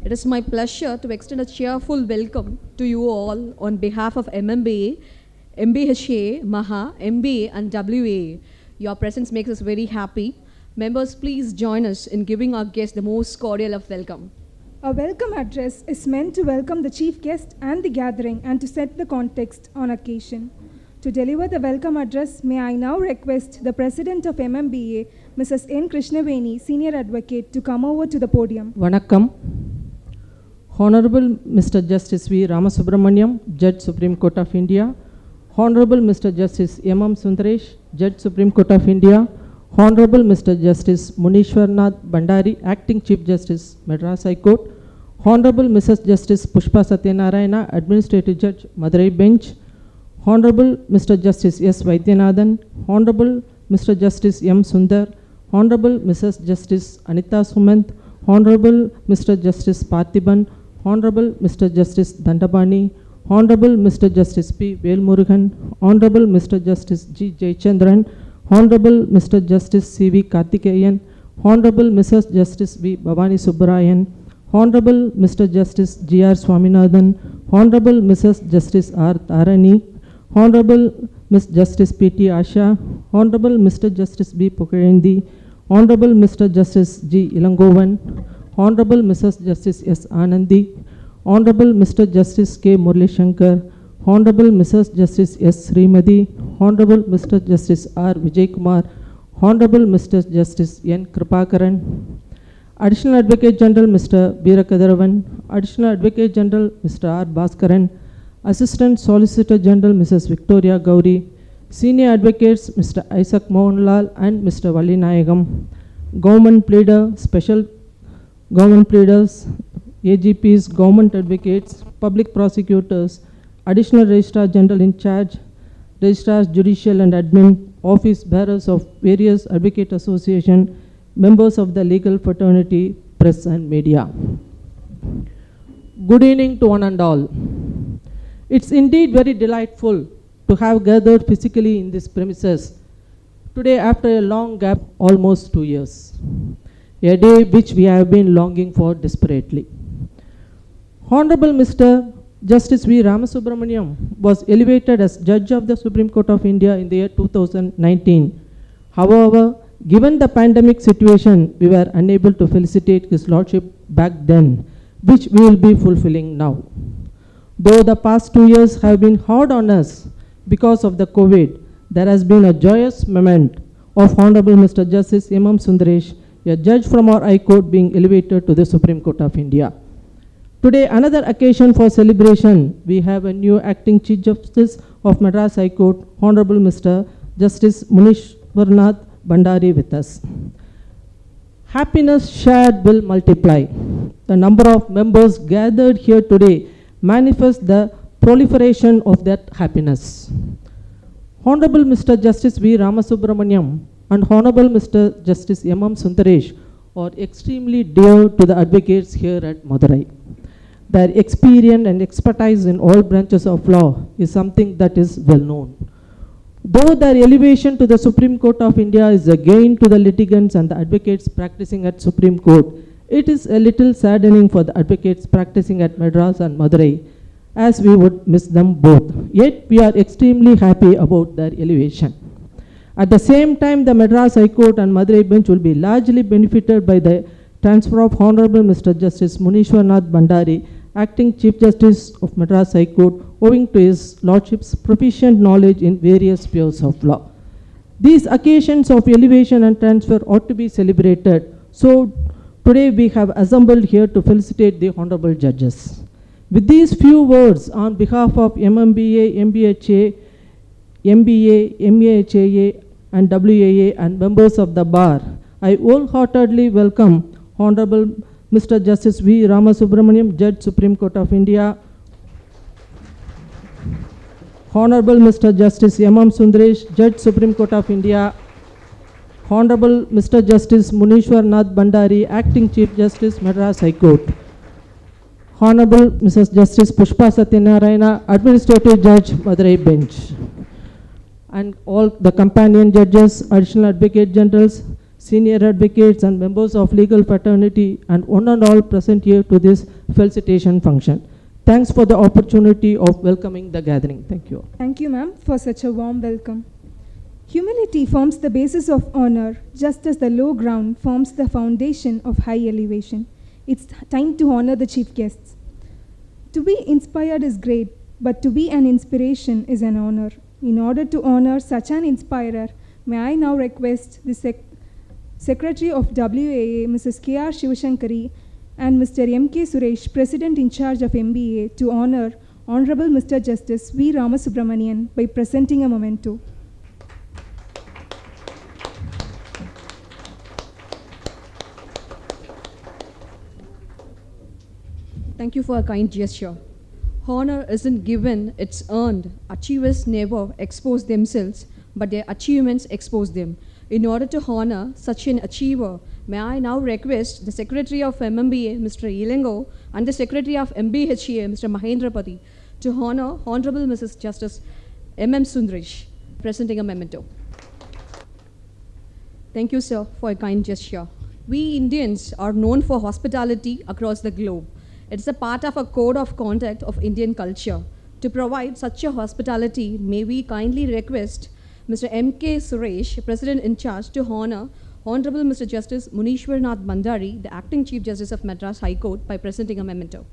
It is my pleasure to extend a cheerful welcome to you all on behalf of MMBA, MBHA, MAHA, MBA, and WA. Your presence makes us very happy. Members, please join us in giving our guests the most cordial of welcome. A welcome address is meant to welcome the chief guest and the gathering and to set the context on occasion. To deliver the welcome address, may I now request the President of MMBA, Mrs. N. Krishnaveni, Senior Advocate, to come over to the podium. Vanakkam. Honorable Mr. Justice V. Ramasubramaniam, Judge Supreme Court of India. Honorable Mr. Justice M.M. Sundaresh, Judge Supreme Court of India. Honorable Mr. Justice Munishwarnath Bandari, Acting Chief Justice, Madras High Court. Honorable Mrs. Justice Pushpa Satyanarayana, Administrative Judge, Madurai Bench. Honorable Mr. Justice S. Vaidyanathan, Honorable Mr. Justice M. Sundar, Honorable Mrs. Justice Anita Sumant, Honorable Mr. Justice Parthiban, Honorable Mr. Justice Dandabani, Honorable Mr. Justice P. Velmurugan, Honorable Mr. Justice G. Jayachandran, Honorable Mr. Justice C. V. Karthikeyan, Honorable Mrs. Justice V. Bhavani Subbarayan, Honorable Mr. Justice G. R. Swaminathan, Honorable Mrs. Justice R. Tarani, Honorable Ms. Justice P.T. Asha, Honorable Mr. Justice B. Pukarendi, Honorable Mr. Justice G. Ilangovan, Honorable Mrs. Justice S. Anandi, Honorable Mr. Justice K. Murli Shankar, Honorable Mrs. Justice S. Srimati, Honorable Mr. Justice R. Vijay Kumar, Honorable Mr. Justice N. Kripakaran, Additional Advocate General Mr. Veerakadaravan, Additional Advocate General Mr. R. Bhaskaran, Assistant Solicitor General Mrs. Victoria Gauri, Senior Advocates Mr. Isaac Mohanlal and Mr. Valli Nayagam, Government Pleader, Special Government Pleaders, AGPs, Government Advocates, Public Prosecutors, Additional Registrar General in Charge, Registrars Judicial and Admin, Office Bearers of various Advocate Association, members of the legal fraternity, press and media. Good evening to one and all. It's indeed very delightful to have gathered physically in this premises today after a long gap, almost 2 years, a day which we have been longing for desperately. Honorable Mr. Justice V. Ramasubramaniam was elevated as Judge of the Supreme Court of India in the year 2019. However, given the pandemic situation, we were unable to felicitate His Lordship back then, which we will be fulfilling now. Though the past 2 years have been hard on us because of the COVID, there has been a joyous moment of Honorable Mr. Justice M.M. Sundaresh, a judge from our High Court, being elevated to the Supreme Court of India. Today, another occasion for celebration, we have a new Acting Chief Justice of Madras High Court, Honorable Mr. Justice Munishwarnath Bandari with us. Happiness shared will multiply. The number of members gathered here today manifest the proliferation of that happiness. Honorable Mr. Justice V. Ramasubramaniam and Honorable Mr. Justice M.M. Sundaresh are extremely dear to the advocates here at Madurai. Their experience and expertise in all branches of law is something that is well known. Though their elevation to the Supreme Court of India is a gain to the litigants and the advocates practicing at Supreme Court, it is a little saddening for the advocates practicing at Madras and Madurai, as we would miss them both. Yet we are extremely happy about their elevation. At the same time, the Madras High Court and Madurai Bench will be largely benefited by the transfer of Honorable Mr. Justice Munishwarnath Bandari, Acting Chief Justice of Madras High Court, owing to His Lordship's proficient knowledge in various spheres of law. These occasions of elevation and transfer ought to be celebrated. So today we have assembled here to felicitate the Honorable Judges. With these few words on behalf of MMBA, MBHA, MBA, MAHA and WAA and members of the bar, I wholeheartedly welcome Honorable Mr. Justice V. Ramasubramaniam, Judge Supreme Court of India, Honorable Mr. Justice M.M. Sundaresh, Judge Supreme Court of India, Honorable Mr. Justice Munishwarnath Bandari, Acting Chief Justice, Madras High Court, Honorable Mrs. Justice Pushpa Satyanarayana, Administrative Judge, Madurai Bench, and all the companion judges, Additional Advocate Generals, senior advocates and members of legal fraternity, and one and all present here to this felicitation function. Thanks for the opportunity of welcoming the gathering. Thank you. Thank you, ma'am, for such a warm welcome. Humility forms the basis of honor, just as the low ground forms the foundation of high elevation. It's time to honor the chief guests. To be inspired is great, but to be an inspiration is an honor. In order to honor such an inspirer, may I now request the Secretary of WAA, Mrs. K.R. Shivashankari, and Mr. M.K. Suresh, President in charge of MBA, to honor Honorable Mr. Justice V. Ramasubramanian by presenting a memento. Thank you for a kind gesture. Honor isn't given, it's earned. Achievers never expose themselves, but their achievements expose them. In order to honor such an achiever, may I now request the Secretary of MMBA, Mr. Ilengo, and the Secretary of MBHA, Mr. Mahendrapati, to honor Honorable Mrs. Justice M.M. Sundaresh, presenting a memento. Thank you, sir, for a kind gesture. We Indians are known for hospitality across the globe. It's a part of a code of conduct of Indian culture. To provide such a hospitality, may we kindly request Mr. M.K. Suresh, President in charge, to honor Honorable Mr. Justice Munishwarnath Bandari, the Acting Chief Justice of Madras High Court, by presenting a memento.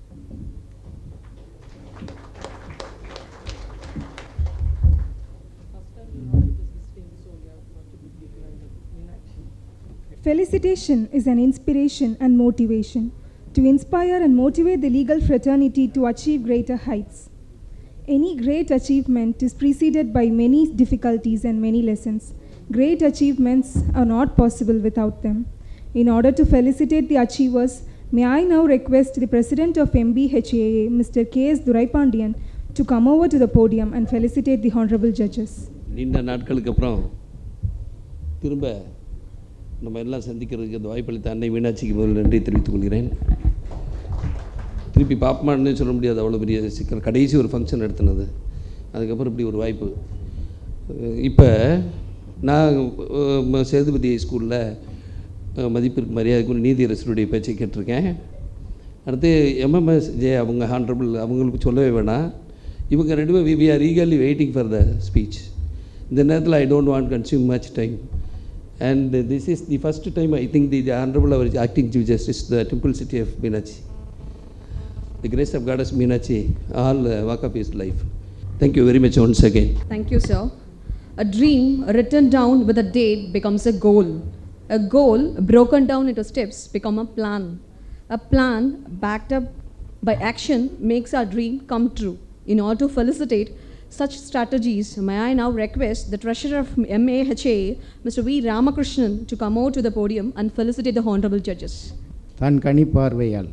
Felicitation is an inspiration and motivation to inspire and motivate the legal fraternity to achieve greater heights. Any great achievement is preceded by many difficulties and many lessons. Great achievements are not possible without them. In order to felicitate the achievers, may I now request the President of MBHAA, Mr. K.S. Duraipandian, to come over to the podium and felicitate the Honorable Judges. நீண்ட நாட்களுக்கு அப்புறம் திரும்ப நம்ம எல்லாம் சந்திக்கிறதுக்கு அந்த வாய்ப்பளித்த அன்னை மீனாட்சிக்கு முதல் நன்றி தெரிவித்துக் கொள்கிறேன். திருப்பி பாப்பமானே சொல்ல முடியாது, அவ்வளோ பெரிய சிக்கல். கடைசி ஒரு ஃபங்க்ஷன் நடத்தினது, அதுக்கப்புறம் இப்படி ஒரு வாய்ப்பு. இப்போ நான் சேதுபதி ஸ்கூலில் மதிப்பிற்கு மரியாதைக்குரிய நீதியரசருடைய பேச்சை கேட்டிருக்கேன். அடுத்து எம்எம்எஸ் ஜே அவங்க ஹானரபிள், அவங்களுக்கு சொல்லவே வேணாம். இவங்க ரெண்டு பேரும் we are eagerly waiting for the speech. இந்த நேரத்தில் I don't want consume much time. And this is the first time I think the Honorable our Acting Chief Justice, the Temple City of Meenakshi. The grace of Goddess Meenakshi, all walk of his life. Thank you very much once again. Thank you, sir. A dream written down with a date becomes a goal. A goal broken down into steps becomes a plan. A plan backed up by action makes our dream come true. In order to felicitate such strategies, may I now request the Treasurer of MAHA, Mr. V. Ramakrishnan, to come out to the podium and felicitate the Honorable Judges. தன் கனி பார்வையால்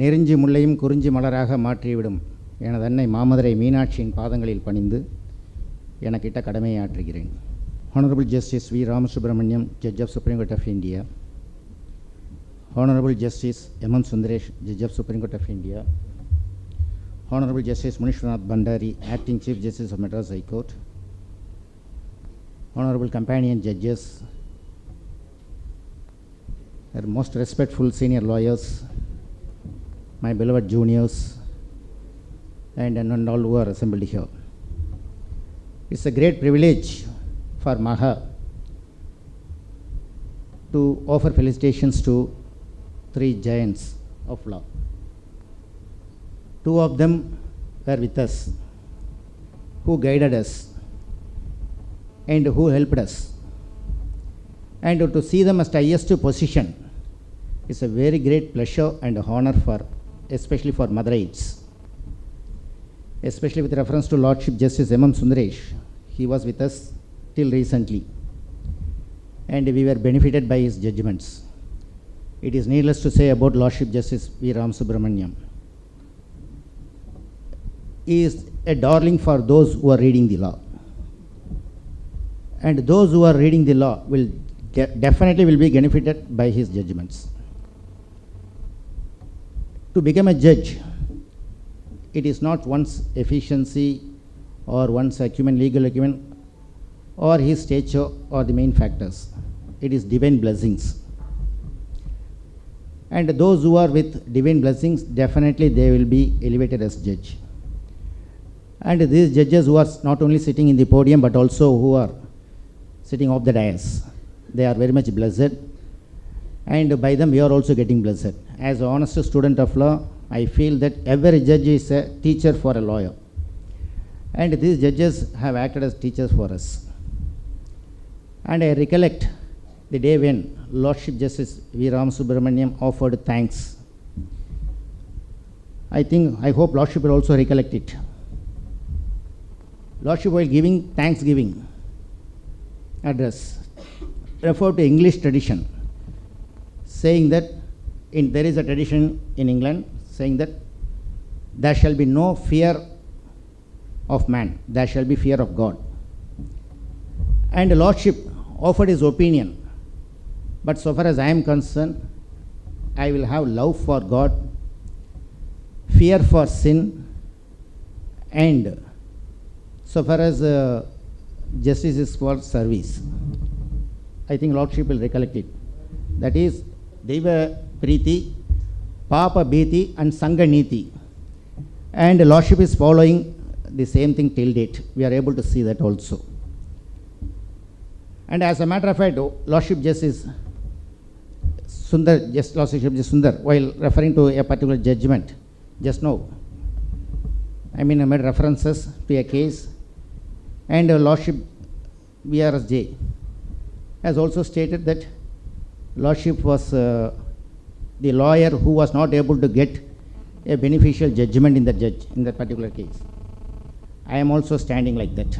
நெருஞ்சி முல்லையும் குறிஞ்சி மலராக மாற்றிவிடும் எனது அன்னை மாமதுரை மீனாட்சியின் பாதங்களில் பணிந்து எனக்கிட்ட கடமையாற்றுகிறேன். Honorable Justice V. Ramasubramaniam, Judge of Supreme Court of India, Honorable Justice M.M. Sundaresh, Judge of Supreme Court of India, Honorable Justice Munishwarnath Bandari, Acting Chief Justice of Madras High Court, Honorable Companion Judges, our most respectful senior lawyers, my beloved juniors, and all who are assembled here. It's a great privilege for Maha to offer felicitations to three giants of law. Two of them were with us, who guided us and who helped us. And to see them as the highest position is a very great pleasure and honor for, especially for Maduraites. Especially with reference to Lordship Justice M.M. Sundaresh, he was with us till recently, and we were benefited by his judgments. It is needless to say about Lordship Justice V. Ramasubramaniam. He is a darling for those who are reading the law, and those who are reading the law will definitely will be benefited by his judgments. To become a judge, it is not one's efficiency or one's acumen, legal acumen, or his stature or the main factors. it is divine blessings. And those who are with divine blessings, definitely they will be elevated as judge. And these judges who are not only sitting in the podium, but also who are sitting off the dais, they are very much blessed. And by them, we are also getting blessed. As an honest student of law, I feel that every judge is a teacher for a lawyer. And these judges have acted as teachers for us. And I recollect the day when Lordship Justice V. Ramasubramaniam offered thanks. I hope Lordship will also recollect it. Lordship, while giving Thanksgiving address, referred to English tradition, saying that there is a tradition in England saying that there shall be no fear of man, there shall be fear of God. And the Lordship offered his opinion, but so far as I am concerned, I will have love for God, fear for sin, and so far as justice is for service. I think Lordship will recollect it. That is Deva Priti, Papa Bhiti and Sangha Niti. And Lordship is following the same thing till date. We are able to see that also. And as a matter of fact, Lordship Justice Sundar, Lordship Justice Sundar, while referring to a particular judgment just now, I made references to a case, and Lordship VRSJ has also stated that Lordship was the lawyer who was not able to get a beneficial judgment in that particular case. I am also standing like that.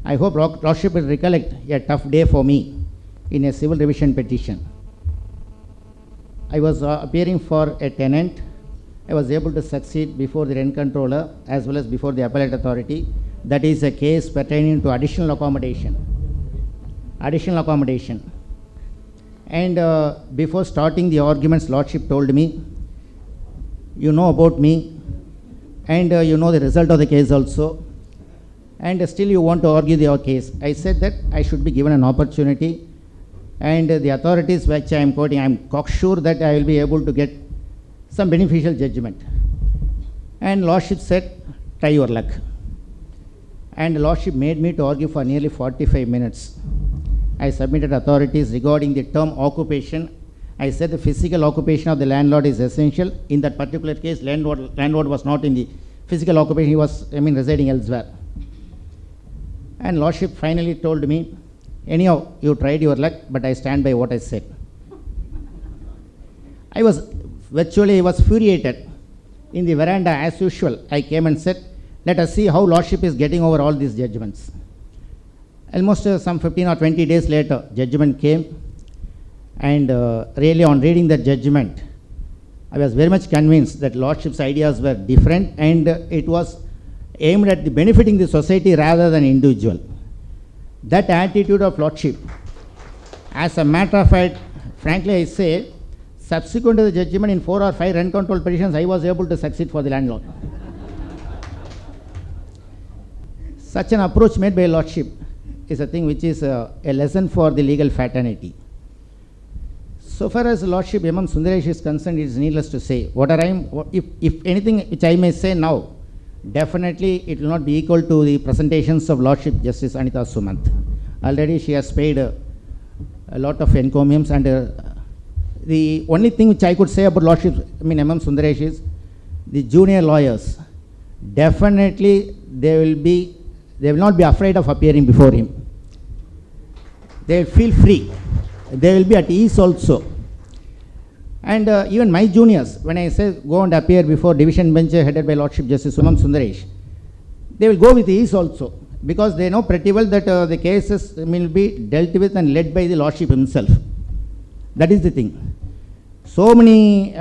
I hope Lordship will recollect a tough day for me in a civil revision petition. I was appearing for a tenant. I was able to succeed before the rent controller as well as before the appellate authority. That is a case pertaining to additional accommodation. And before starting the arguments, Lordship told me, you know about me, and you know the result of the case also, and still you want to argue your case. I said that I should be given an opportunity, and the authorities which I am quoting, I am cocksure that I will be able to get some beneficial judgment. And Lordship said, try your luck. And Lordship made me to argue for nearly 45 minutes. I submitted authorities regarding the term occupation. I said the physical occupation of the landlord is essential. In that particular case, landlord was not in the physical occupation, he was residing elsewhere. And Lordship finally told me, anyhow, you tried your luck, but I stand by what I said. I was furiated. In the veranda, as usual, I came and said, let us see how Lordship is getting over all these judgments. Almost some 15 or 20 days later, judgment came, and really on reading that judgment, I was very much convinced that Lordship's ideas were different, and it was aimed at the benefiting the society rather than individual. That attitude of Lordship, as a matter of fact, frankly I say, subsequent to the judgment in 4 or 5 rent control petitions, I was able to succeed for the landlord. Such an approach made by Lordship is a thing which is a lesson for the legal fraternity. So far as Lordship M.M. Sundaresh is concerned, it is needless to say. If anything which I may say now, definitely it will not be equal to the presentations of Lordship Justice Anita Sumant. Already she has paid a lot of encomiums, and the only thing which I could say about Lordship M.M. Sundaresh is the junior lawyers, definitely they will not be afraid of appearing before him. They will feel free. They will be at ease also. And even my juniors, when I say go and appear before division bench headed by Lordship Justice M.M. Sundaresh, they will go with ease also, because they know pretty well that the cases will be dealt with and led by the Lordship himself. That is the thing. So many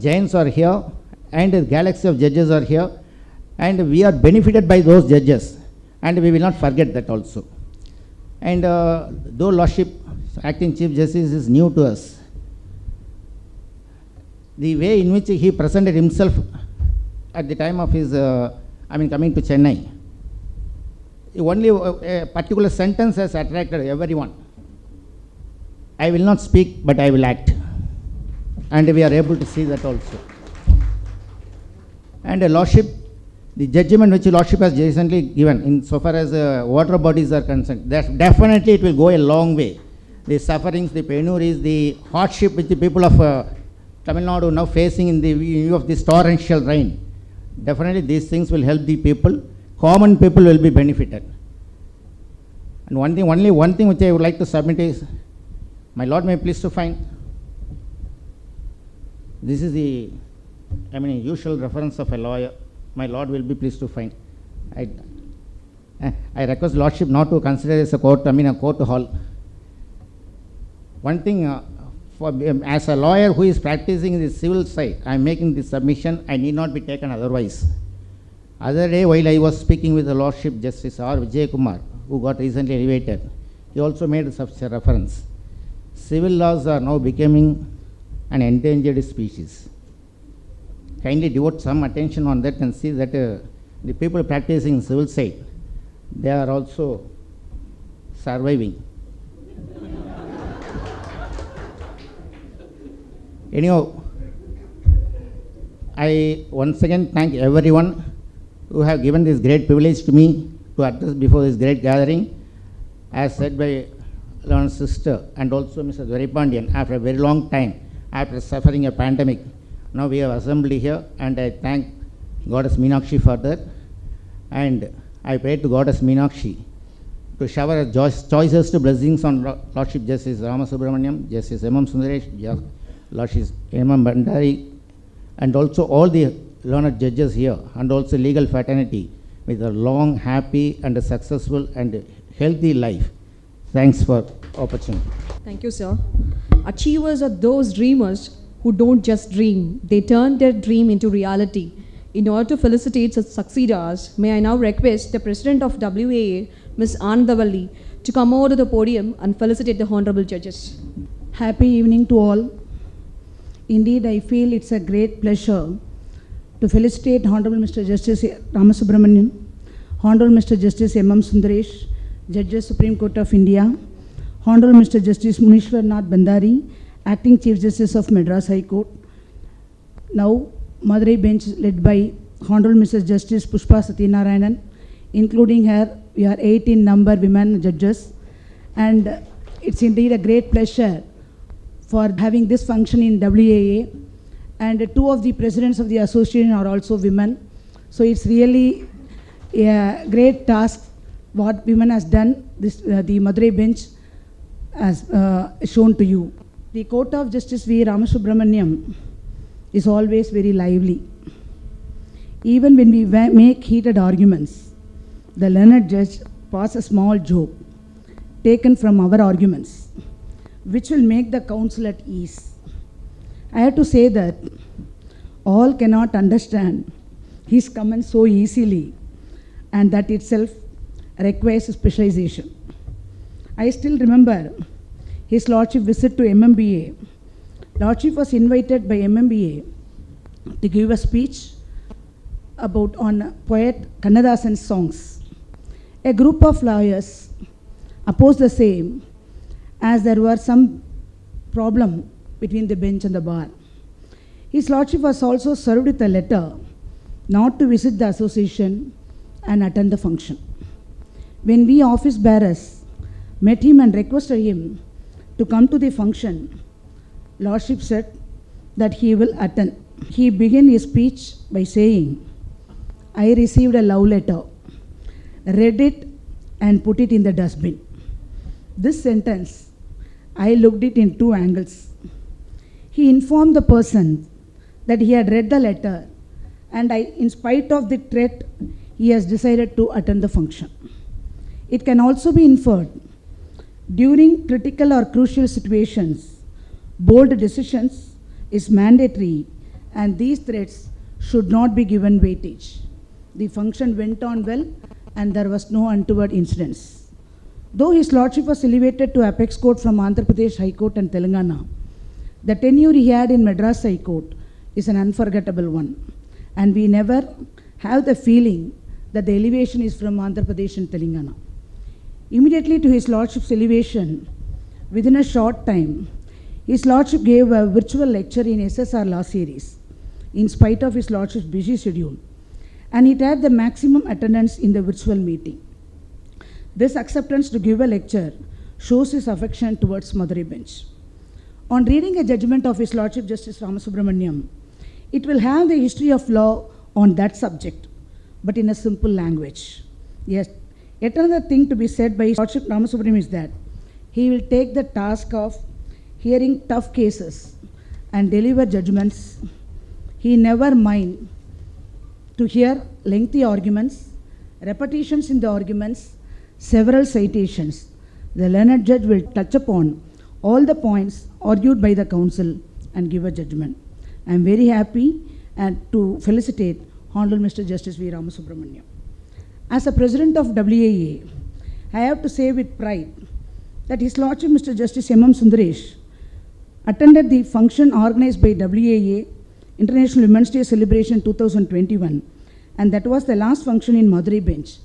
giants are here, and a galaxy of judges are here, and we are benefited by those judges, and we will not forget that also. And though Lordship Acting Chief Justice is new to us, the way in which he presented himself at the time of his coming to Chennai, only a particular sentence has attracted everyone. I will not speak, but I will act. And we are able to see that also. And Lordship, the judgment which Lordship has recently given, in so far as water bodies are concerned, that definitely it will go a long way. The sufferings, the penuries, the hardship which the people of Tamil Nadu now facing in the view of this torrential rain, definitely these things will help the people. Common people will be benefited. And only one thing which I would like to submit is, my Lord may please to find. This is the, usual reference of a lawyer. My Lord will be pleased to find. I request Lordship not to consider this a court, a court hall. One thing, as a lawyer who is practicing the civil side, I am making this submission, I need not be taken otherwise. Other day, while I was speaking with the Lordship Justice R. Vijay Kumar, who got recently elevated, he also made such a reference. Civil laws are now becoming an endangered species. Kindly devote some attention on that and see that the people practicing civil side, they are also surviving. Anyhow, I once again thank everyone who have given this great privilege to me to address before this great gathering. As said by Learned Sister and also Mr. Dwaripandian, after a very long time, after suffering a pandemic, now we have assembled here, and I thank Goddess Meenakshi for that. And I pray to Goddess Meenakshi to shower choicest blessings on Lordship Justice Rama Subramaniam, Justice M.M. Sundaresh, Lordship M.M. Bandari, and also all the learned judges here, and also legal fraternity, with a long, happy, and successful and healthy life. Thanks for opportunity. Thank you, sir. Achievers are those dreamers who don't just dream. They turn their dream into reality. In order to felicitate such succeeders, may I now request the President of WAA, Ms. Anandavalli, to come over to the podium and felicitate the Honorable Judges. Happy evening to all. Indeed, I feel it's a great pleasure to felicitate Honorable Mr. Justice Ramasubramanian, Honorable Mr. Justice M.M. Sundaresh, Judges Supreme Court of India, Honorable Mr. Justice Munishwarnath Bandari, Acting Chief Justice of Madras High Court. Now, Madurai bench led by Honorable Mrs. Justice Pushpa Satyanarayanan, including her, we are 18 number women judges, and it's indeed a great pleasure for having this function in WAA, and two of the presidents of the association are also women. So it's really a great task what women has done, this, the Madurai bench has shown to you. The Court of Justice V. Ramasubramaniam is always very lively. Even when we make heated arguments, the learned judge passes a small joke taken from our arguments, which will make the counsel at ease. I have to say that all cannot understand his comments so easily, and that itself requires specialization. I still remember His Lordship visit to MMBA. Lordship was invited by MMBA to give a speech about on poet Kannadasan's songs. A group of lawyers opposed the same, as there were some problem between the bench and the bar. His Lordship was also served with a letter not to visit the association and attend the function. When we office bearers met him and requested him to come to the function, Lordship said that he will attend. He began his speech by saying, "I received a love letter, read it and put it in the dustbin." This sentence, I looked it in two angles. He informed the person that he had read the letter, and in spite of the threat, he has decided to attend the function. It can also be inferred, during critical or crucial situations, bold decisions is mandatory, and these threats should not be given weightage. The function went on well, and there was no untoward incidents. Though His Lordship was elevated to Apex Court from Andhra Pradesh High Court and Telangana, the tenure he had in Madras High Court is an unforgettable one, and we never have the feeling that the elevation is from Andhra Pradesh and Telangana. Immediately to His Lordship's elevation, within a short time, His Lordship gave a virtual lecture in SSR Law Series, in spite of His Lordship's busy schedule, and it had the maximum attendance in the virtual meeting. This acceptance to give a lecture shows his affection towards Madurai bench. On reading a judgment of His Lordship Justice Ramasubramaniam, it will have the history of law on that subject, but in a simple language. Yes, yet another thing to be said by His Lordship Ramasubramaniam is that he will take the task of hearing tough cases and deliver judgments. He never mind to hear lengthy arguments, repetitions in the arguments, several citations. The learned judge will touch upon all the points argued by the counsel and give a judgment. I am very happy and to felicitate Honorable Mr. Justice V. Ramasubramaniam. As a president of WAA, I have to say with pride that His Lordship Mr. Justice M.M. Sundaresh attended the function organized by WAA International Women's Day Celebration 2021, and that was the last function in Madurai bench,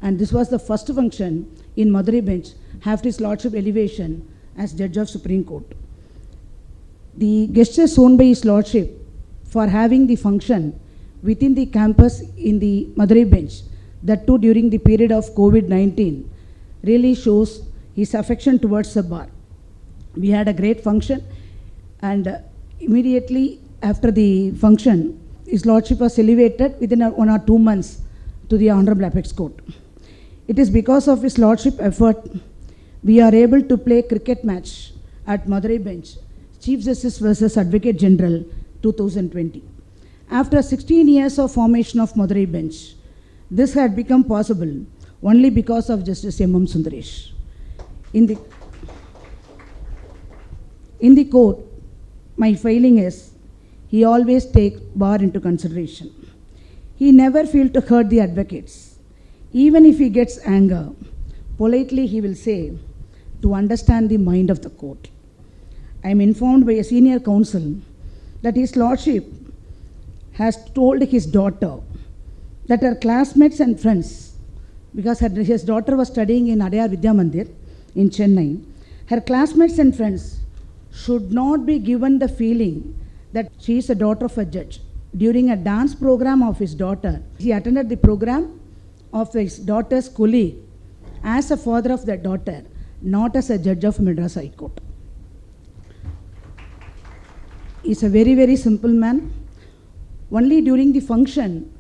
and this was the first function in Madurai bench after His Lordship elevation as Judge of Supreme Court. The gestures shown by His Lordship for having the function within the campus in the Madurai bench, that too during the period of COVID-19, really shows his affection towards the bar. We had a great function, and immediately after the function, His Lordship was elevated within 1 or 2 months to the Honorable Apex Court. It is because of His Lordship effort we are able to play cricket match at Madurai bench, Chief Justice versus Advocate General 2020. After 16 years of formation of Madurai bench, this had become possible only because of Justice M.M. Sundaresh. In the court, my failing is he always takes bar into consideration. He never failed to hurt the advocates. Even if he gets anger, politely he will say, to understand the mind of the court. I am informed by a senior counsel that His Lordship has told his daughter that her classmates and friends, because his daughter was studying in Adayar Vidya Mandir in Chennai, her classmates and friends should not be given the feeling that she is a daughter of a judge. During a dance program of his daughter, he attended the program of his daughter's colleague as a father of that daughter, not as a judge of Madras High Court. He is a very, very simple man. Only during the function,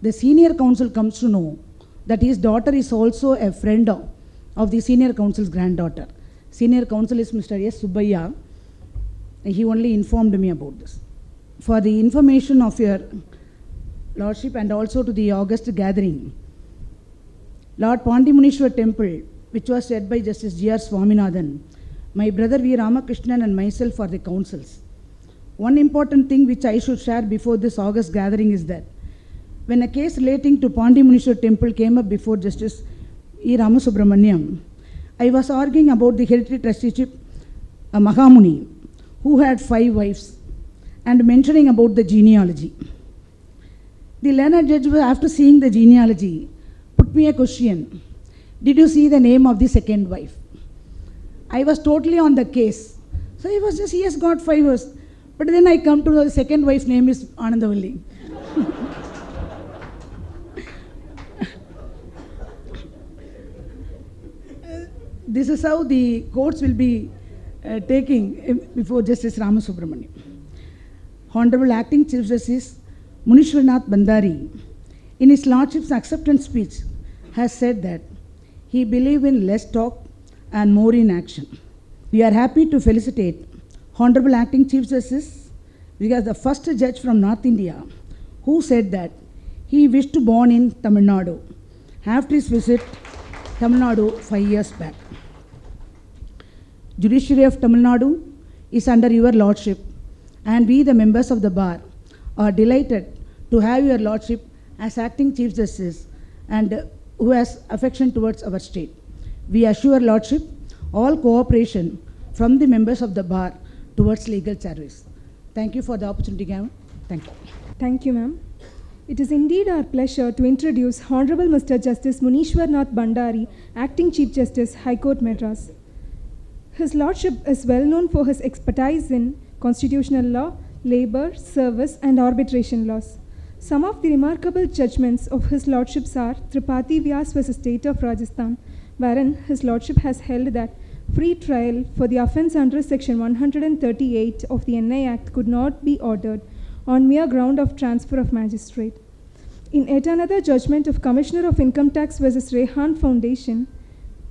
the senior counsel comes to know that his daughter is also a friend of the senior counsel's granddaughter. Senior counsel is Mr. S. Subbayya. He only informed me about this. For the information of your Lordship and also to the August gathering, Lord Pandimunishwar Temple, which was said by Justice G.R. Swaminathan, my brother V. Ramakrishnan and myself are the counsels. One important thing which I should share before this August gathering is that when a case relating to Pandimunishwar Temple came up before Justice E. Ramasubramaniam, I was arguing about the hereditary trusteeship Mahamuni, who had 5 wives, and mentioning about the genealogy. The learned judge, after seeing the genealogy, put me a question. Did you see the name of the second wife? I was totally on the case. So he was just, he has got 5 wives. But then I come to know the second wife's name is Anandavalli. This is how the courts will be taking before Justice Ramasubramaniam. Honorable Acting Chief Justice Munishwarnath Bandari, in his Lordship's acceptance speech, has said that he believes in less talk and more in action. We are happy to felicitate Honorable Acting Chief Justice, because the first judge from North India who said that he wished to born in Tamil Nadu after his visit Tamil Nadu 5 years back. Judiciary of Tamil Nadu is under your Lordship, and we, the members of the bar, are delighted to have your Lordship as Acting Chief Justice and who has affection towards our state. We assure Lordship all cooperation from the members of the bar towards legal service. Thank you for the opportunity given. Thank you. Thank you, ma'am. It is indeed our pleasure to introduce Honorable Mr. Justice Munishwar Nath Bhandari, Acting Chief Justice, High Court, Madras. His Lordship is well known for his expertise in constitutional law, labour, service and arbitration laws. Some of the remarkable judgments of His Lordships are Tripathi Vyas vs. State of Rajasthan, wherein His Lordship has held that free trial for the offence under Section 138 of the NI Act could not be ordered on mere ground of transfer of magistrate. In yet another judgment of Commissioner of Income Tax vs. Rehan Foundation,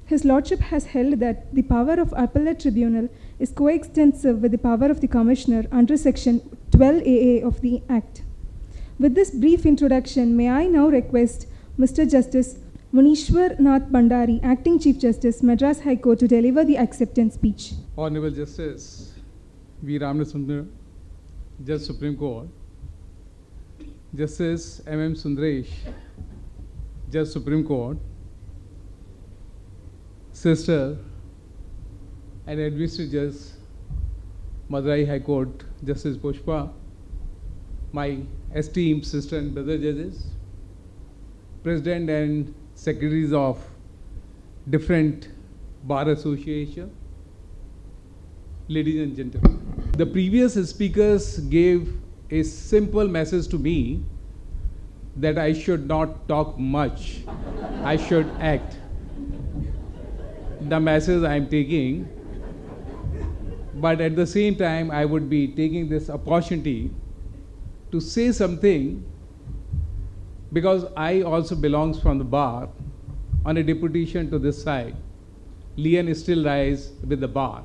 His Lordship has held that the power of appellate tribunal is coextensive with the power of the Commissioner under Section 12AA of the Act. With this brief introduction, may I now request Mr. Justice Munishwar Nath Bhandari, Acting Chief Justice, Madras High Court, to deliver the acceptance speech. Honorable Justice V. Ramasundar, Judge Supreme Court, Justice M.M. Sundaresh, Judge Supreme Court, Sister and Administrative Judge, Madurai High Court, Justice Pushpa, my esteemed sister and brother judges, President and Secretaries of different bar associations, ladies and gentlemen. The previous speakers gave a simple message to me that I should not talk much, I should act. The message I am taking, but at the same time I would be taking this opportunity to say something because I also belongs from the bar on a deputation to this side. Lian still lies with the bar.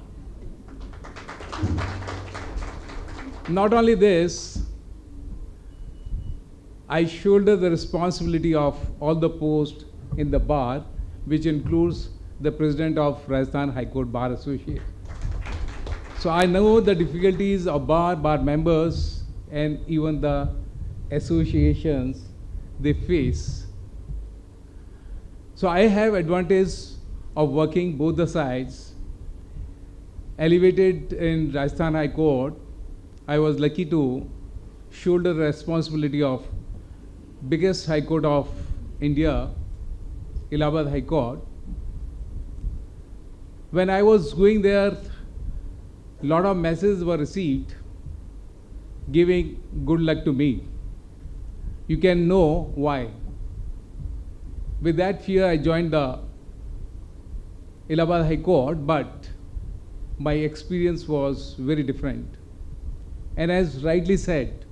Not only this, I shoulder the responsibility of all the posts in the bar, which includes the President of Rajasthan High Court Bar Association. So I know the difficulties of bar members and even the associations they face. So I have advantage of working both the sides. Elevated in Rajasthan High Court, I was lucky to shoulder the responsibility of biggest High Court of India, Allahabad High Court. When I was going there, a lot of messages were received giving good luck to me. You can know why. With that fear, I joined the Allahabad High Court, but my experience was very different. And as rightly said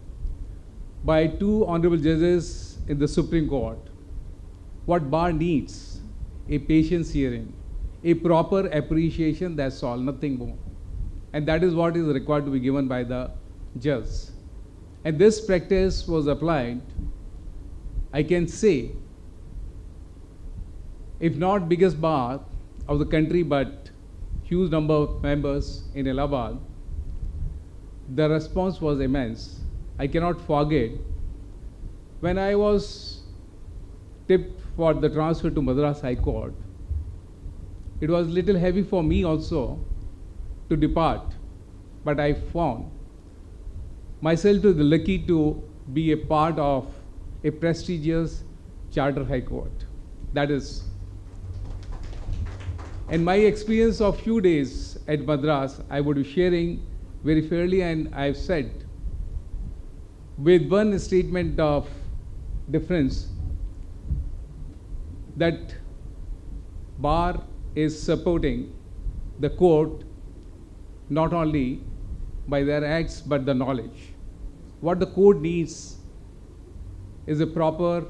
by two honorable judges in the Supreme Court, what bar needs? A patience hearing, a proper appreciation, that's all, nothing more. And that is what is required to be given by the judge. And this practice was applied, I can say, if not biggest bar of the country, but huge number of members in Allahabad, the response was immense. I cannot forget, when I was tipped for the transfer to Madras High Court, it was little heavy for me also to depart, but I found myself to be lucky to be a part of a prestigious Charter High Court. That is. And my experience of few days at Madras, I would be sharing very fairly, and I've said, with one statement of difference, that bar is supporting the court not only by their acts but the knowledge. What the court needs is a proper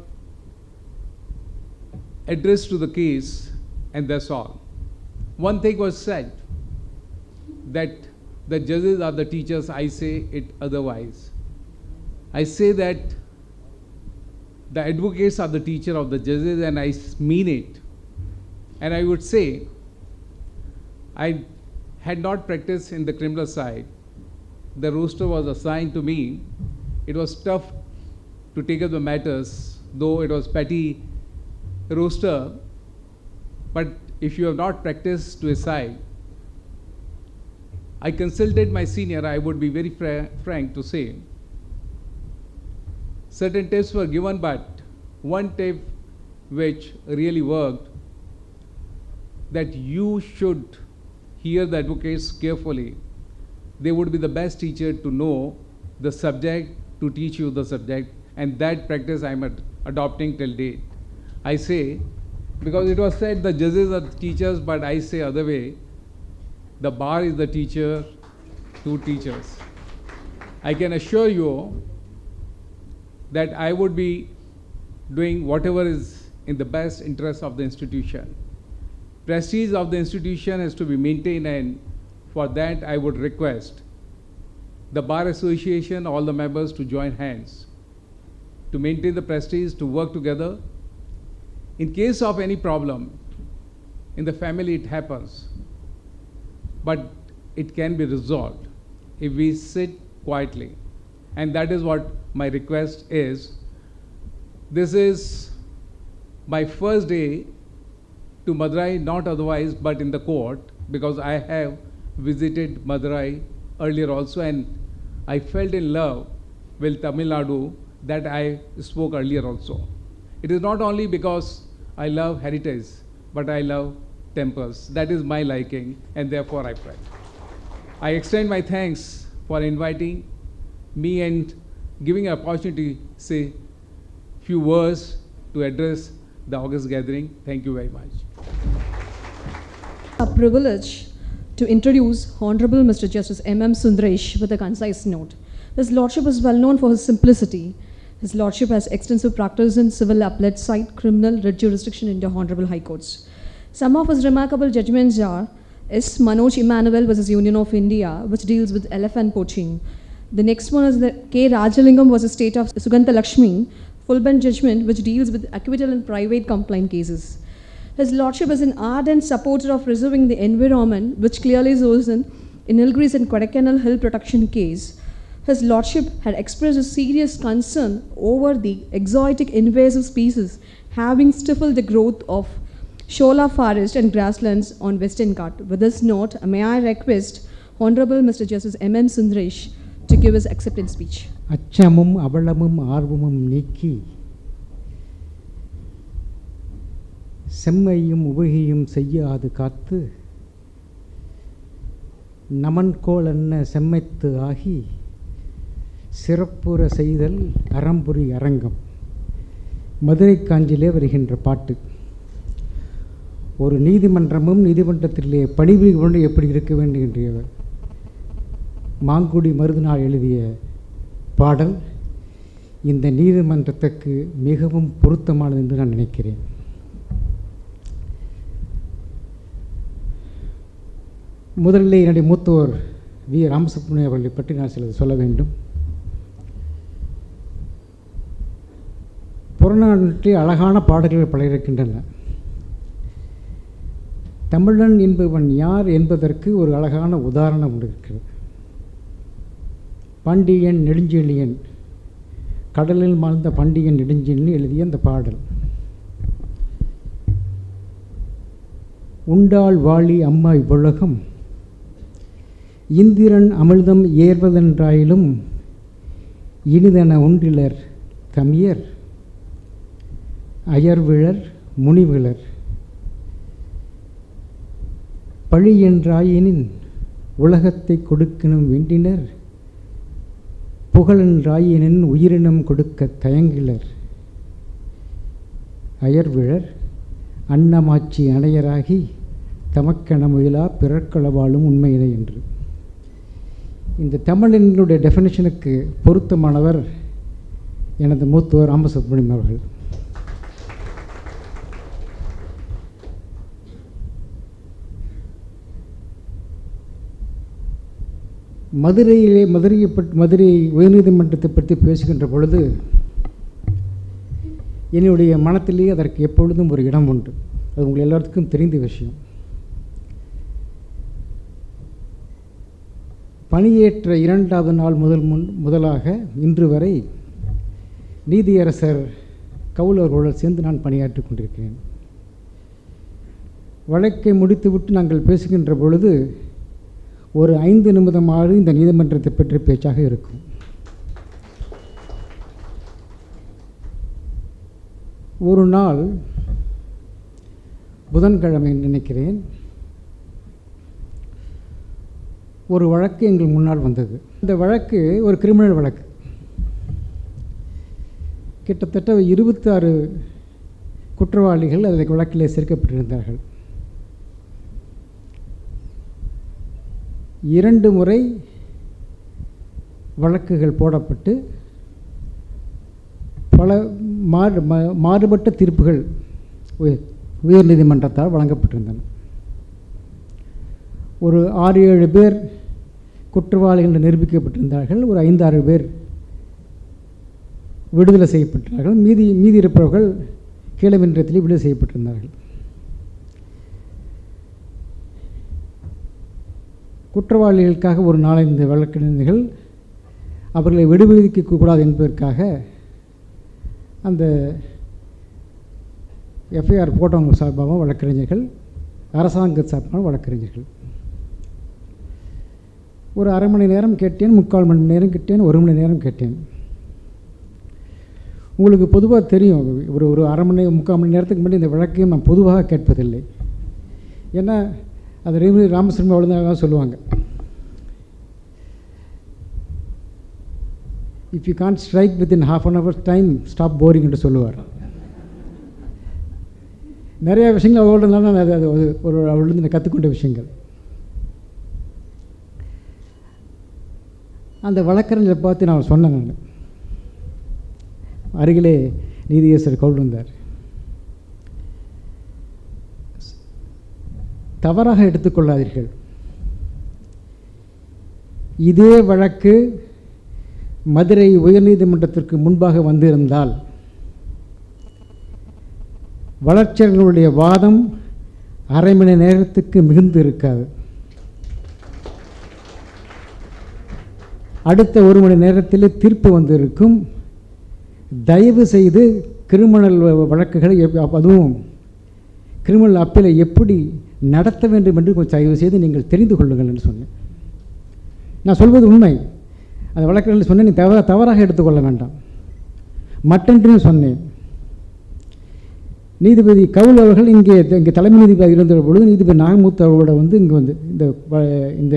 address to the case, and that's all. One thing was said, that the judges are the teachers. I say it otherwise. I say that the advocates are the teacher of the judges, and I mean it. And I would say, I had not practiced in the criminal side. The roster was assigned to me. It was tough to take up the matters, though it was petty roster. But if you have not practiced to a side, I consulted my senior. I would be very frank to say, certain tips were given, but one tip which really worked, that you should hear the advocates carefully. They would be the best teacher to know the subject, to teach you the subject, and that practice I am adopting till date. I say, because it was said the judges are teachers, but I say other way, the bar is the teacher to teachers. I can assure you that I would be doing whatever is in the best interest of the institution. Prestige of the institution has to be maintained, and for that I would request the Bar Association, all the members to join hands to maintain the prestige, to work together. In case of any problem in the family, it happens, but it can be resolved if we sit quietly. And that is what my request is. This is my first day to Madurai, not otherwise but in the court, because I have visited Madurai earlier also, and I fell in love with Tamil Nadu that I spoke earlier also. It is not only because I love heritage, but I love temples. That is my liking, and therefore I pray. I extend my thanks for inviting me and giving an opportunity to say few words to address the August gathering. Thank you very much. A privilege to introduce Honorable Mr. Justice M.M. Sundaresh with a concise note. His Lordship is well known for his simplicity. His Lordship has extensive practice in civil appellate side, criminal, writ jurisdiction in the Honorable High Courts. Some of his remarkable judgments are S. Manoj Emmanuel versus Union of India, which deals with elephant poaching. The next one is the K. Rajalingam versus State of Sugantha Lakshmi, full bench judgment, which deals with acquittal in private complaint cases. His Lordship is an ardent supporter of preserving the environment, which clearly shows in Nilgiris and Kodaikanal Hill Protection case. His Lordship had expressed a serious concern over the exotic invasive species having stifled the growth of Shola forest and grasslands on Western Ghat. With this note, may I request Honorable Mr. Justice M.M. Sundaresh to give his acceptance speech. அச்சமும் அவலமும் ஆர்வமும் நீக்கி செம்மையும் உபகியும் செய்யாது காத்து நமன்கோள் என்ன செம்மைத்து ஆகி சிறப்புற செய்தல் அறம்புரி அரங்கம். மதுரை காஞ்சிலே வருகின்ற பாட்டு. ஒரு நீதிமன்றமும் நீதிமன்றத்திலே பணிபுரிந்து கொண்டு எப்படி இருக்க வேண்டும் என்ற மாங்குடி மருதுநாள் எழுதிய பாடல் இந்த நீதிமன்றத்துக்கு மிகவும் பொருத்தமானது என்று நான் நினைக்கிறேன். முதலில் என்னுடைய மூத்தோர் வி. ராமசுப்ரமணியம் அவர்களை பற்றி நான் சிலது சொல்ல வேண்டும். புறநானூற்றில் அழகான பாடல்கள் பல இருக்கின்றன. தமிழன் என்பவன் யார் என்பதற்கு ஒரு அழகான உதாரணம் இருக்கிறது. பாண்டியன் நெடுஞ்செழியன், கடலில் வாழ்ந்த பாண்டியன் நெடுஞ்செழியன் எழுதிய அந்த பாடல். உண்டாள் வாழி அம்மா இவ்வுலகம் இந்திரன் அமிழ்தம் ஏர்வதென்றாயிலும் இனிதென ஒன்றிலர் தமியர் அயர்விழர் முனிவிழர் பழி என்றாயினின் உலகத்தை கொடுக்கணும் வேண்டினர் புகழென்றாயினின் உயிரினம் கொடுக்க தயங்கிலர் அயர்விழர் அன்னமாட்சி அணையராகி தமக்கென முயலா பிறர்க்களவாலும் உண்மையினை என்று. இந்த தமிழினுடைய டெஃபினேஷனுக்கு பொருத்தமானவர் எனது மூத்தவர் ராமசுப்ரமணியம் அவர்கள். மதுரை உயர்நீதிமன்றத்தை பற்றி பேசுகின்ற பொழுது என்னுடைய மனத்திலே அதற்கு எப்பொழுதும் ஒரு இடம் உண்டு. அது உங்கள் எல்லாத்துக்கும் தெரிந்த விஷயம். பணியேற்ற 2வது நாள் முதலாக இன்று வரை நீதியரசர் கவுலர்களோடு சேர்ந்து நான் பணியாற்றிக் கொண்டிருக்கிறேன். வழக்கை முடித்துவிட்டு நாங்கள் பேசுகின்ற பொழுது ஒரு 5 நிமிடமாவது இந்த நீதிமன்றத்தை பற்றி பேச்சாக இருக்கும். ஒரு நாள் புதன்கிழமை நினைக்கிறேன், ஒரு வழக்கு எங்கள் முன்னால் வந்தது. இந்த வழக்கு ஒரு கிரிமினல் வழக்கு. கிட்டத்தட்ட 26 குற்றவாளிகள் அதில் வழக்கிலே சேர்க்கப்பட்டிருந்தார்கள். 2 முறை வழக்குகள் போடப்பட்டு பல மாறுபட்ட தீர்ப்புகள் உயர் நீதிமன்றத்தால் வழங்கப்பட்டிருந்தன. ஒரு 6-7 பேர் குற்றவாளிகள் நிரூபிக்கப்பட்டிருந்தார்கள். ஒரு 5-6 பேர் விடுதலை செய்யப்பட்டார்கள். மீதி இருப்பவர்கள் கீழே மன்றத்திலே விடுதலை செய்யப்பட்டிருந்தார்கள். குற்றவாளிகளுக்காக ஒரு 4-5 வழக்கறிஞர்கள் அவர்களை விடுவிக்கக்கூடாது என்பதற்காக அந்த எஃப்ஐஆர் போட்டவங்க சார்பாக வழக்கறிஞர்கள், அரசாங்க சார்பாக வழக்கறிஞர்கள். ஒரு அரை மணி நேரம் கேட்டேன், 3/4 மணி நேரம் கேட்டேன், 1 மணி நேரம் கேட்டேன். உங்களுக்கு பொதுவாக தெரியும், ஒரு அரை மணி 3/4 மணி நேரத்துக்கு முன்னாடி இந்த வழக்கையும் நான் பொதுவாக கேட்பதில்லை. ஏன்னா அது ராமசுப்ரமணியம் அவ்வளோதான் சொல்லுவாங்க, if you can't strike within half an hour time stop boring என்று சொல்லுவார். நிறைய விஷயங்கள் அவளோட இருந்தாலும் அது ஒரு அவளிருந்து நான் கற்றுக்கொண்ட விஷயங்கள். அந்த வழக்கறிஞரை பார்த்து நான் சொன்னேன், நான் அருகிலே நீதியரசர் கவுல் வந்தார். தவறாக எடுத்துக்கொள்ளாதீர்கள், இதே வழக்கு மதுரை உயர்நீதிமன்றத்திற்கு முன்பாக வந்திருந்தால் வழக்கறிஞர்களுடைய வாதம் அரை மணி நேரத்துக்கு மிகுந்து இருக்காது. அடுத்த 1 மணி நேரத்தில் தீர்ப்பு வந்திருக்கும். தயவு செய்து கிரிமினல் வழக்குகளை, அதுவும் கிரிமினல் அப்பீலை எப்படி நடத்த வேண்டும் என்று கொஞ்சம் தயவு செய்து நீங்கள் தெரிந்து கொள்ளுங்கள் என்று சொன்னேன். நான் சொல்வது உண்மை. அந்த வழக்கறிஞர்கள் சொன்னேன், நீ தவறாக எடுத்துக்கொள்ள வேண்டாம். மற்றொன்றையும் சொன்னேன். நீதிபதி கவுல் அவர்கள் இங்கே தலைமை நீதிபதி இருந்த பொழுது நீதிபதி நாகமூர்த்தி அவர்களோட இங்கே இந்த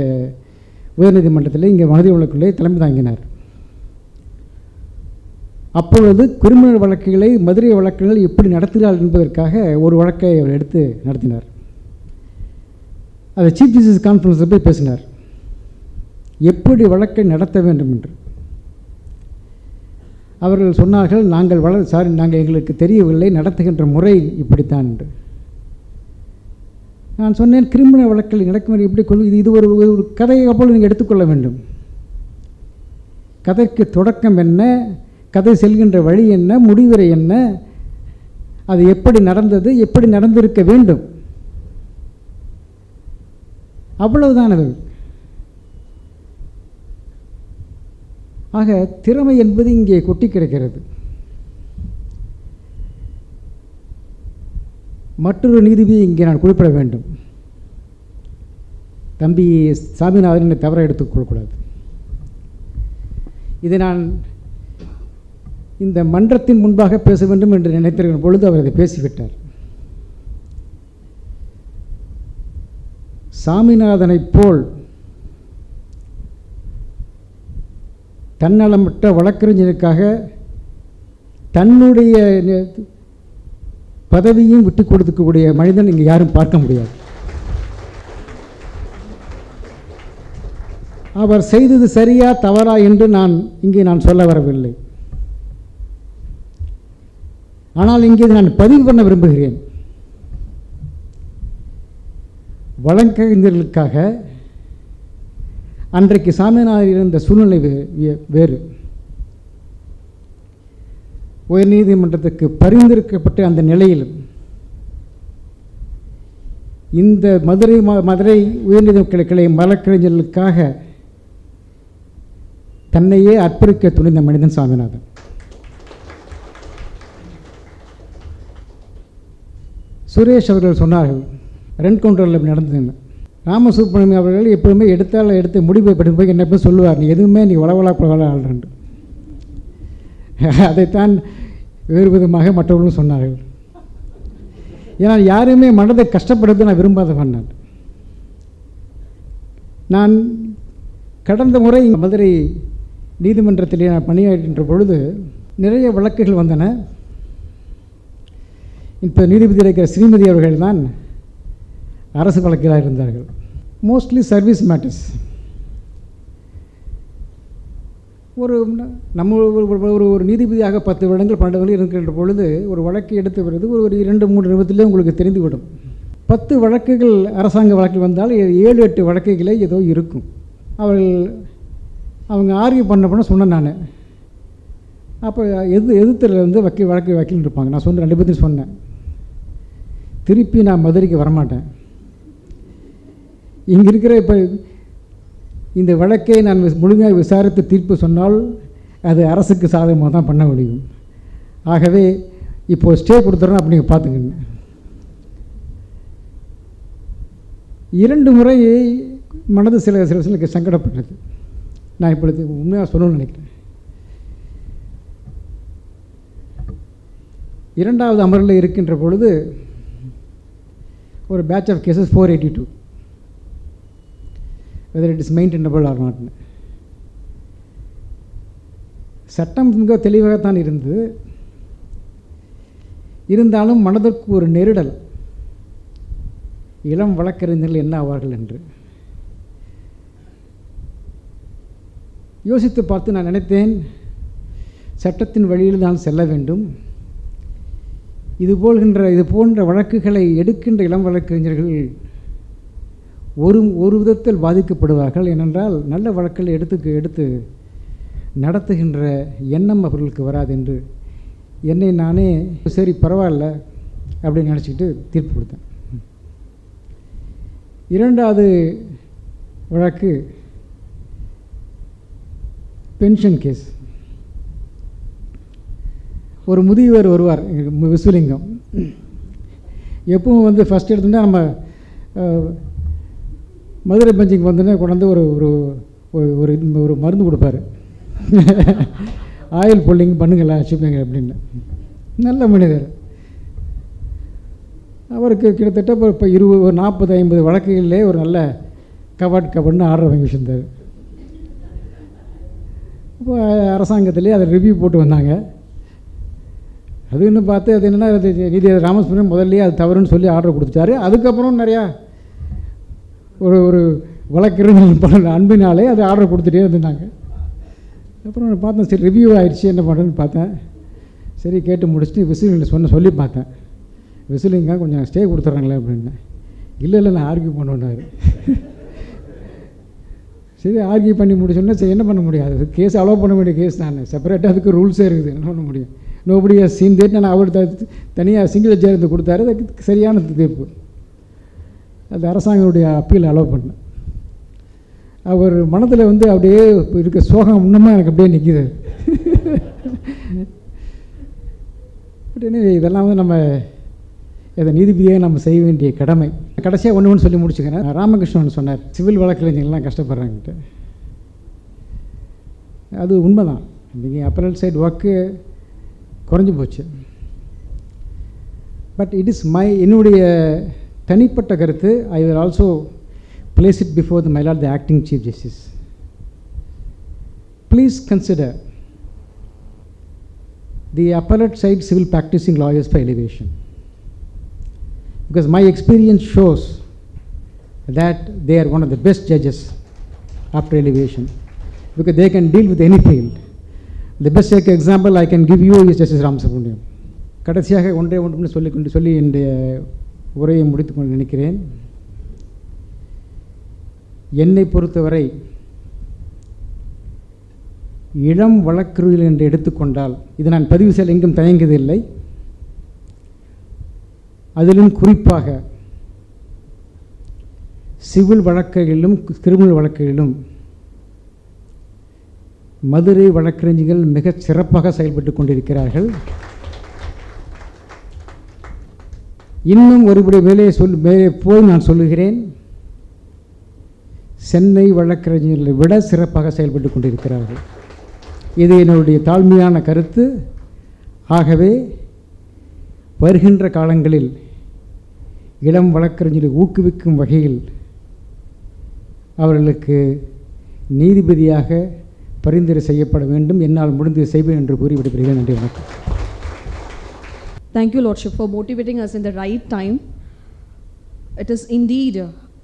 உயர்நீதிமன்றத்தில் இங்கே மனதில் வழக்குகளை தலைமை தாங்கினார். அப்பொழுது கிரிமினல் வழக்குகளை மதுரை வழக்குகள் எப்படி நடத்துகிறார்கள் என்பதற்காக ஒரு வழக்கை அவர் எடுத்து நடத்தினார். அதை சீஃப் ஜஸ்டிஸ் கான்ஃபரன்ஸில் போய் பேசினார், எப்படி வழக்கை நடத்த வேண்டும் என்று. அவர்கள் சொன்னார்கள், நாங்கள் எங்களுக்கு தெரியவில்லை, நடத்துகின்ற முறை இப்படித்தான் என்று. நான் சொன்னேன், கிரிமினல் வழக்கில் நடக்கும் எப்படி இது ஒரு கதையை அப்பொழுது நீங்கள் எடுத்துக்கொள்ள வேண்டும். கதைக்கு தொடக்கம் என்ன, கதை செல்கின்ற வழி என்ன, முடிவுரை என்ன, அது எப்படி நடந்தது, எப்படி நடந்திருக்க வேண்டும், அவ்வளவுதான் அது. ஆக திறமை என்பது இங்கே கொட்டி கிடக்கிறது. மற்றொரு நீதிபதியை இங்கே நான் குறிப்பிட வேண்டும். தம்பி சாமிநாதன் தவற எடுத்துக்கொள்ளக்கூடாது. இதை நான் இந்த மன்றத்தின் முன்பாக பேச வேண்டும் என்று நினைத்திருக்கிற பொழுது அவர் அதை பேசிவிட்டார். சாமிநாதனைப் போல் தன்னலமற்ற வழக்கறிஞருக்காக தன்னுடைய பதவியும் விட்டு கொடுக்கக்கூடிய மனிதன் இங்கே யாரும் பார்க்க முடியாது. அவர் செய்தது சரியா தவறா என்று இங்கே நான் சொல்ல வரவில்லை. ஆனால் இங்கே நான் பதிவு பண்ண விரும்புகிறேன். வழக்கறிஞர்களுக்காக அன்றைக்கு சாமிநாதன் இருந்த சூழ்நிலை வேறு. உயர்நீதிமன்றத்துக்கு பரிந்துரைக்கப்பட்ட அந்த நிலையில் இந்த மதுரை உயர்நீதிமன்ற கிளை வழக்கறிஞர்களுக்காக தன்னையே அர்ப்பணிக்க துணிந்த மனிதன் சாமிநாதன். சுரேஷ் அவர்கள் சொன்னார்கள், ரென்கவுண்டரில் நடந்ததுன்னு. ராமசுப்ரமணியம் அவர்கள் எப்பவுமே எடுத்த முடிவை போய் என்ன போய் சொல்லுவார், நீ எதுவுமே நீ வளவளா ஆள்றண்டு. அதைத்தான் வேறு விதமாக மற்றவர்களும் சொன்னார்கள். ஏன்னா யாருமே மனதை கஷ்டப்படுறது நான் விரும்பாதவன். நான் கடந்த முறை மதுரை நீதிமன்றத்திலே நான் பணியாற்றுகின்ற பொழுது நிறைய வழக்குகள் வந்தன. இப்போ நீதிபதி இருக்கிற ஸ்ரீமதி அவர்கள் தான் அரசு வழக்கிலாக இருந்தார்கள். Mostly service matters. நம்ம ஒரு நீதிபதியாக 10 வருடங்கள் 12 வருடங்கள் இருக்கின்ற பொழுது ஒரு வழக்கு எடுத்து வருது ஒரு 2-3 நிமிடத்திலே உங்களுக்கு தெரிந்துவிடும். 10 வழக்குகள் அரசாங்க வழக்கு வந்தால் 7-8 வழக்குகளே ஏதோ இருக்கும். அவங்க ஆர்கியூ பண்ண சொன்னேன் நான். அப்போ எதிர்த்துல வந்து வக்கீல் இருப்பாங்க. நான் சொன்ன 2 பேர்த்தையும் சொன்னேன், திருப்பி நான் மதுரைக்கு வரமாட்டேன். இங்கே இருக்கிற இப்போ இந்த வழக்கை நான் முழுமையாக விசாரித்து தீர்ப்பு சொன்னால் அது அரசுக்கு சாதகமாக தான் பண்ண முடியும். ஆகவே இப்போது ஸ்டே கொடுத்துறோம் அப்படி நீங்கள் பார்த்துக்கங்க. 2 முறை மனது சில சிலருக்கு சங்கடப்பட்டது. நான் இப்பொழுது உண்மையாக சொல்லணும்னு நினைக்கிறேன். 2வது அமர்வில் இருக்கின்ற பொழுது ஒரு batch of cases 482 whether it is maintainable or not. சட்டம் மிக தெளிவாகத்தான் இருந்தது. இருந்தாலும் மனதிற்கு ஒரு நெருடல், இளம் வழக்கறிஞர்கள் என்ன ஆவார்கள் என்று யோசித்து பார்த்து நான் நினைத்தேன், சட்டத்தின் வழியில் தான் செல்ல வேண்டும். இது போன்ற வழக்குகளை எடுக்கின்ற இளம் வழக்கறிஞர்கள் ஒரு விதத்தில் பாதிக்கப்படுவார்கள். ஏனென்றால் நல்ல வழக்குகளை எடுத்து நடத்துகின்ற எண்ணம் அவர்களுக்கு வராது என்று என்னை நானே சரி பரவாயில்ல அப்படின்னு நினச்சிக்கிட்டு தீர்ப்பு கொடுத்தேன். 2வது வழக்கு பென்ஷன் கேஸ். ஒரு முதியவர் வருவார், விசுலிங்கம். எப்பவும் வந்து ஃபஸ்ட் எடுத்தோம்னா நம்ம மதுரை பெஞ்சுக்கு வந்தோடனே கொண்டாந்து ஒரு மருந்து கொடுப்பார், ஆயில் புல்லிங் பண்ணுங்களா வச்சுப்பீங்க அப்படின்னு. நல்ல மனிதர். அவருக்கு கிட்டத்தட்ட இப்போ 40-50 வழக்குகளிலே ஒரு நல்ல கபட்னு ஆர்டர் வாங்கி வச்சுருந்தார். இப்போ அரசாங்கத்திலே அதை ரிவ்யூ போட்டு வந்தாங்க. அது இன்னும் பார்த்து அது என்னென்னா நீதிபதி ராமசுப்ரமணியம் முதல்லையே அது தவறுன்னு சொல்லி ஆர்டர் கொடுத்துட்டாரு. அதுக்கப்புறம் நிறையா ஒரு வழக்கறிஞர் அன்பினாலே அது ஆர்டர் கொடுத்துட்டே இருந்தாங்க. அப்புறம் பார்த்தேன், சரி ரிவ்யூ ஆகிடுச்சு என்ன பண்ணுறேன்னு பார்த்தேன். சரி கேட்டு முடிச்சுட்டு விசிலிங்க சொல்லி பார்த்தேன், விசிலிங்க கொஞ்சம் ஸ்டே கொடுத்துட்றாங்களே அப்படின்னு. இல்லை நான் ஆர்கியூ பண்ணுவேன்னாரு. சரி ஆர்கியூ பண்ணி முடிச்சோன்னா சரி என்ன பண்ண முடியாது, கேஸ் அலோவ் பண்ண வேண்டிய கேஸ் நான் செப்பரேட்டாக அதுக்கு ரூல்ஸே இருக்குது, என்ன பண்ண முடியும். நோபடி சீன் தேட் நான் அவர் தனியாக சிங்கிள் ஜட்ஜாக இருந்து கொடுத்தாரு. அதுக்கு சரியான தீர்ப்பு. அது அரசாங்கனுடைய அப்பீல் அலோவ் பண்ணேன். அவர் மனதில் வந்து அப்படியே இருக்க சோகம் இன்னமும் எனக்கு அப்படியே நிற்கிது. பட் இதெல்லாம் வந்து நம்ம இதை நீதிபதியாக நம்ம செய்ய வேண்டிய கடமை. கடைசியாக ஒன்று சொல்லி முடிச்சுக்கிறேன். ராமகிருஷ்ணன் சொன்னார் சிவில் வழக்கறிஞர்கள்லாம் கஷ்டப்படுறாங்கன்ட்டு. அது உண்மை தான். இன்றைக்கி அப்பரல் சைடு ஒர்க்கு குறைஞ்சி போச்சு. பட் இட் இஸ் என்னுடைய தனிப்பட்ட கருத்து. I will also place it before my Lord the acting chief justice. Please consider the appellate side civil practicing lawyers for elevation, because my experience shows that they are one of the best judges after elevation, because they can deal with any field. The best example I can give you is Justice Ramasubramaniam. கடைசியாக ஒன்று சொல்லி என்னுடைய உரையை முடித்துக்கொண்டு நினைக்கிறேன். என்னை பொறுத்தவரை இளம் வழக்கறிஞர்கள் என்று எடுத்துக்கொண்டால், இது நான் பதிவு செய்ய எங்கும் தயங்குவதில்லை, அதிலும் குறிப்பாக சிவில் வழக்குகளிலும் கிரிமினல் வழக்குகளிலும் மதுரை வழக்கறிஞர்கள் மிகச் சிறப்பாக செயல்பட்டு கொண்டிருக்கிறார்கள். இன்னும் ஒருபடி மேலே போய் நான் சொல்லுகிறேன், சென்னை வழக்கறிஞர்களை விட சிறப்பாக செயல்பட்டு கொண்டிருக்கிறார்கள். இது என்னுடைய தாழ்மையான கருத்து. ஆகவே வருகின்ற காலங்களில் இளம் வழக்கறிஞர்களை ஊக்குவிக்கும் வகையில் அவர்களுக்கு நீதிபதியாக பரிந்துரை செய்யப்பட வேண்டும். என்னால் முடிந்ததை செய்வேன் என்று கூறி விடைபெறுகிறேன். நன்றி, வணக்கம். Thank you, Lordship, for motivating us in the right time. It is indeed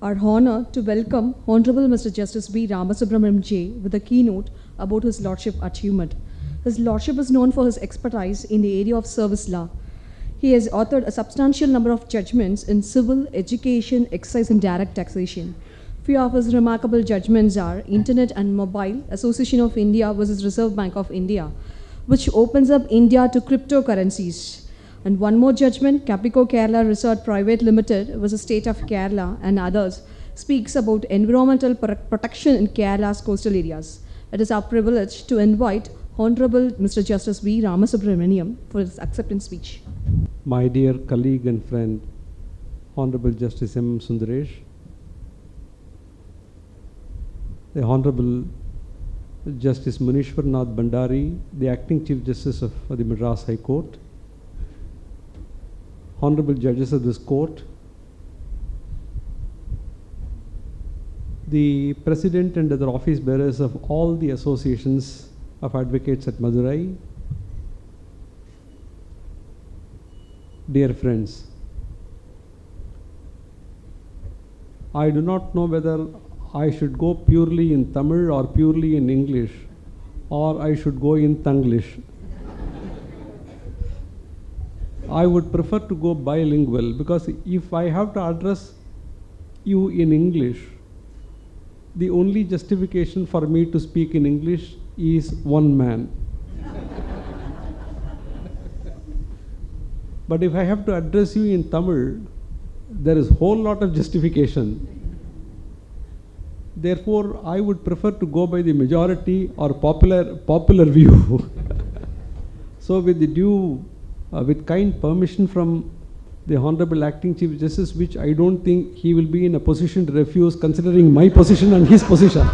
our honor to welcome Honorable Mr. Justice B. Ramasubramaniam J. with a keynote about his Lordship achievement. His Lordship is known for his expertise in the area of service law. He has authored a substantial number of judgments in civil, education, excise and direct taxation. Few of his remarkable judgments are Internet and Mobile, Association of India versus Reserve Bank of India, which opens up India to cryptocurrencies. And one more judgment, Capico Kerala Resort Private Limited versus State of Kerala and others, speaks about environmental protection in Kerala's coastal areas. It is our privilege to invite Honorable Mr. Justice V. Ramasubramaniam for his acceptance speech. My dear colleague and friend, Honorable Justice M. Sundaresh, the Honorable Justice Munishwar Nath Bhandari, the Acting Chief Justice of the Madras High Court, Honorable Judges of this Court, the President and other office bearers of all the associations of advocates at Madurai, dear friends, I do not know whether I should go purely in Tamil or purely in English, or I should go in Tanglish. I would prefer to go bilingual, because if I have to address you in English, the only justification for me to speak in English is one man. But if I have to address you in Tamil, there is a whole lot of justification. Therefore, I would prefer to go by the majority or popular view. So with the due, with kind permission from the Honorable Acting Chief Justice, which I don't think he will be in a position to refuse, considering my position and his position.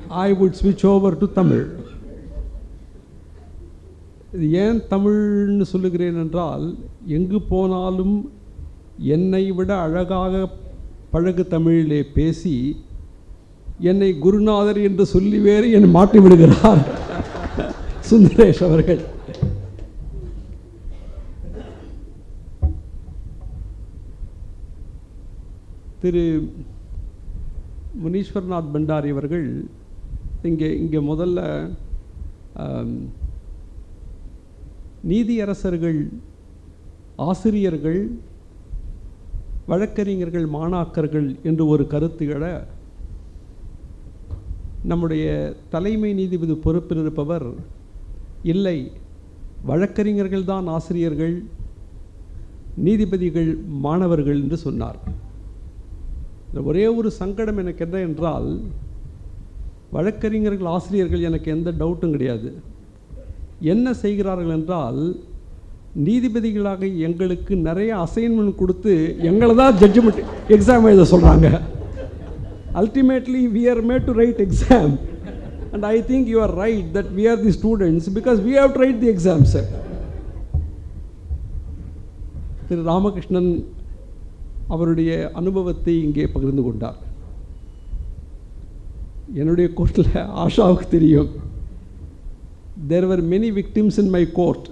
I would switch over to Tamil. ஏன் தமிழ்னு சொல்லுகிறேன் என்றால், எங்கு போனாலும் என்னை விட அழகாக பழகு தமிழிலே பேசி என்னை குருநாதர் என்று சொல்லி வேறு என்னை மாற்றி விடுகிறார் சுந்தரேஷ் அவர்கள். திரு முனீஸ்வர்நாத் பண்டாரி அவர்கள் இங்கே முதல்ல நீதியரசர்கள், ஆசிரியர்கள், வழக்கறிஞர்கள், மாணாக்கர்கள் என்று ஒரு கருத்துகளை நம்முடைய தலைமை நீதிபதி பொறுப்பில் இருப்பவர், இல்லை வழக்கறிஞர்கள் தான் ஆசிரியர்கள், நீதிபதிகள் மாணவர்கள் என்று சொன்னார். ஒரே ஒரு சங்கடம் எனக்கு என்ன என்றால், வழக்கறிஞர்கள் ஆசிரியர்கள் எனக்கு எந்த டவுட்டும் கிடையாது. என்ன செய்கிறார்கள் என்றால், நீதிபதிகளாக எங்களுக்கு நிறைய அசைன்மெண்ட் கொடுத்து எங்களை தான் ஜட்ஜ்மெண்ட் எக்ஸாம் எழுத சொல்கிறாங்க. Ultimately, we are made to write exam, and I think you are right that we are the students because we have to write the exams. திரு ராமகிருஷ்ணன் அவருடைய அனுபவத்தை இங்கே பகிர்ந்து கொண்டார். என்னுடைய கோர்ட்டில் ஆஷாவுக்கு தெரியும், there were many victims in my court,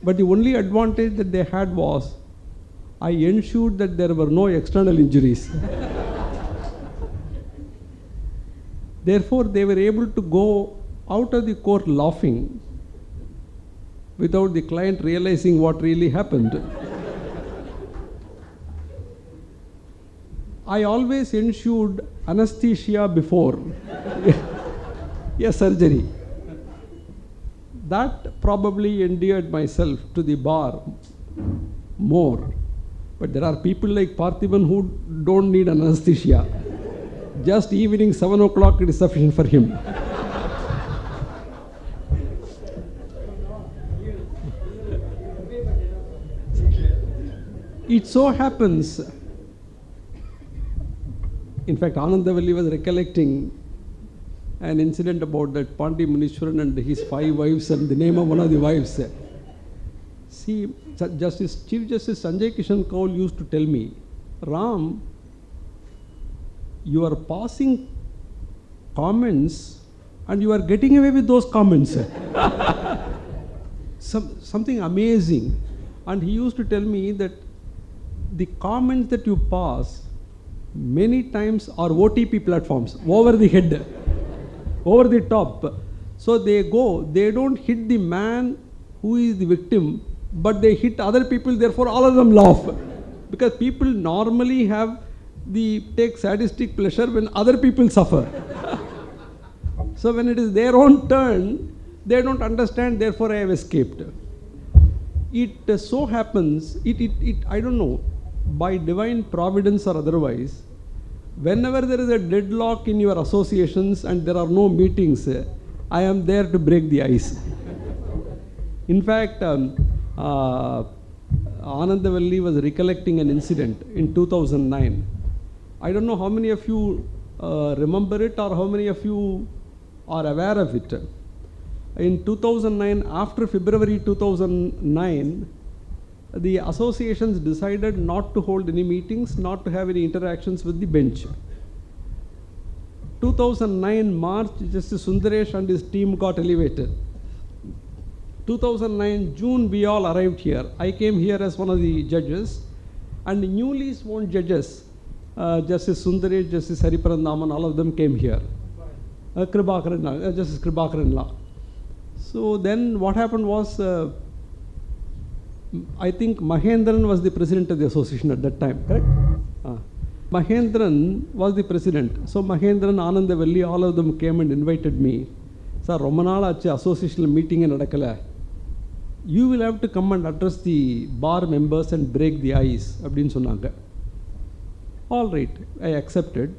but the only advantage that they had was I ensured that there were no external injuries. Therefore, they were able to go out of the court laughing without the client realizing what really happened. I always ensured anesthesia before a surgery. That probably endeared myself to the bar more. But there are people like Parthiban who don't need anesthesia. Just evening 7 o'clock it is sufficient for him. It so happens, in fact, Anandavalli was recollecting an incident about that Pandi Munishwaran and his 5 wives and the name of one of the wives. See, Chief Justice Sanjay Kishan Kaul used to tell me, Ram, you are passing comments and you are getting away with those comments. Something amazing. And he used to tell me that the comments that you pass many times are OTP platforms, over the head, over the top. So they don't hit the man who is the victim, but they hit other people, therefore all of them laugh. Because people normally take sadistic pleasure when other people suffer. So when it is their own turn, they don't understand, therefore I have escaped. It so happens, I don't know, by divine providence or otherwise, whenever there is a deadlock in your associations and there are no meetings, I am there to break the ice. In fact, Anandavalli was recollecting an incident in 2009. I don't know how many of you remember it or how many of you are aware of it. In 2009, after February 2009, the associations decided not to hold any meetings, not to have any interactions with the bench. 2009 March, Justice Sundaresh and his team got elevated. 2009 June, we all arrived here. I came here as one of the judges, and the newly sworn judges, Justice Sundaresh, Justice Hariparandaman, all of them came here. Justice Kribakaran. So then what happened was, I think Mahendran was the president of the association at that time, correct? Mahendran was the president. So Mahendran, Anandavalli, all of them came and invited me. Sir, Romanala association meeting in Nadakala. You will have to come and address the bar members and break the ice. All right, I accepted.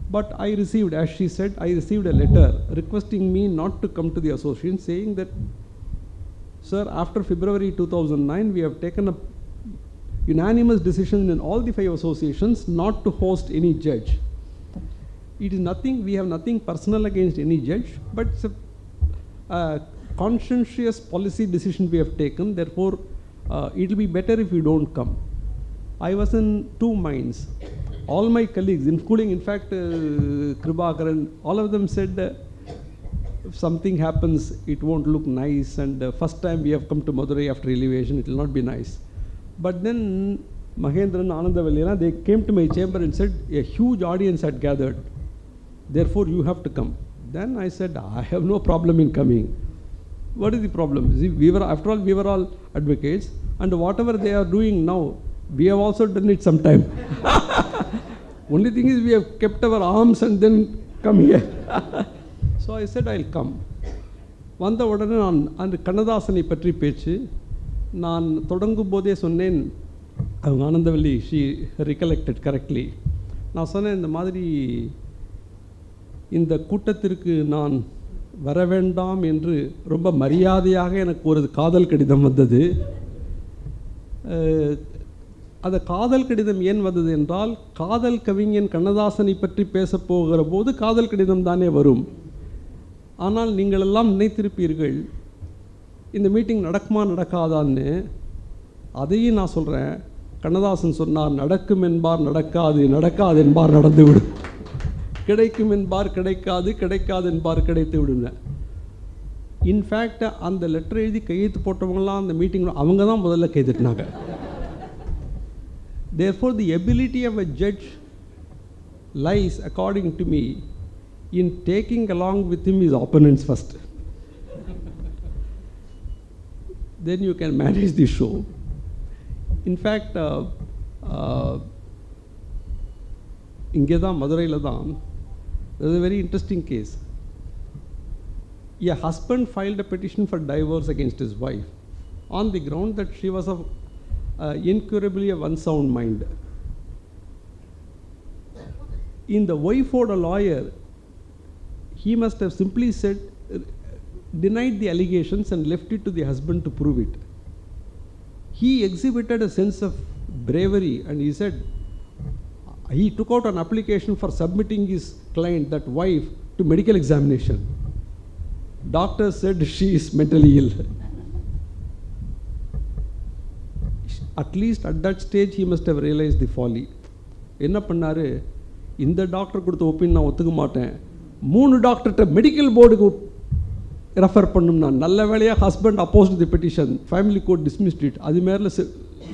But I received, as she said, I received a letter requesting me not to come to the association, saying that, sir, after February 2009, we have taken a unanimous decision in all the 5 associations not to host any judge. It is nothing, we have nothing personal against any judge, but it's a conscientious policy decision we have taken, therefore it will be better if you don't come. I was in 2 minds. All my colleagues, including in fact Kribakaran, all of them said if something happens, it won't look nice, and first time we have come to Madurai after elevation, it will not be nice. But then Mahendran, Anandavalli, they came to my chamber and said a huge audience had gathered, therefore you have to come. Then I said, I have no problem in coming. What is the problem? See, after all, we were all advocates, and whatever they are doing now, we have also done it sometime. Only thing is we have kept our arms and then come here. So I said, I'll come. Vanda odane naan and Kannadasani patri pechu naan thodangu bode sonnen Anandavalli, she recollected correctly. நான் சொன்னேன் இந்த மாதிரி இந்த கூட்டத்திற்கு நான் வர வேண்டாம் என்று ரொம்ப மரியாதையாக எனக்கு ஒரு காதல் கடிதம் வந்தது. அந்த காதல் கடிதம் ஏன் வந்தது என்றால், காதல் கவிஞன் கண்ணதாசனை பற்றி பேச போகிற போது காதல் கடிதம் தானே வரும். ஆனால் நீங்கள் எல்லாம் நினைத்திருப்பீர்கள் இந்த மீட்டிங் நடக்குமா நடக்காதான்னு. அதையும் நான் சொல்கிறேன். கண்ணதாசன் சொன்னார், நடக்கும் என்பார் நடக்காது, நடக்காது என்பார் நடந்துவிடும், கிடைக்கும் என்பார் கிடைக்காது, கிடைக்காது என்பார் கிடைத்து விடுங்க. இன்ஃபேக்ட் அந்த லெட்டர் எழுதி கையெழுத்து போட்டவங்களாம் அந்த மீட்டிங் அவங்க தான் முதல்ல கைதிட்டினாங்க. Therefore, the ability of a judge lies, according to me, in taking along with him his opponents first. Then you can manage the show. In fact, இங்கே தான் மதுரையில் தான் there is a very interesting case. A husband filed a petition for divorce against his wife on the ground that she was of incurably of unsound mind. In the wife owed a lawyer, he must have simply said, denied the allegations and left it to the husband to prove it. He exhibited a sense of bravery and he said, he took out an application for submitting his client, that wife, to medical examination. Doctor said she is mentally ill. At least at that stage he must have realized the folly. என்ன பண்ணாரு, இந்த doctor கொடுத்த opinion நான் ஒத்துக்க மாட்டேன், 3 டாக்டர்கிட்ட medical போர்டுக்கு refer பண்ணும்னா. நல்ல வேலையாக husband அப்போஸ்ட் the petition, family court dismissed it. அது மேலே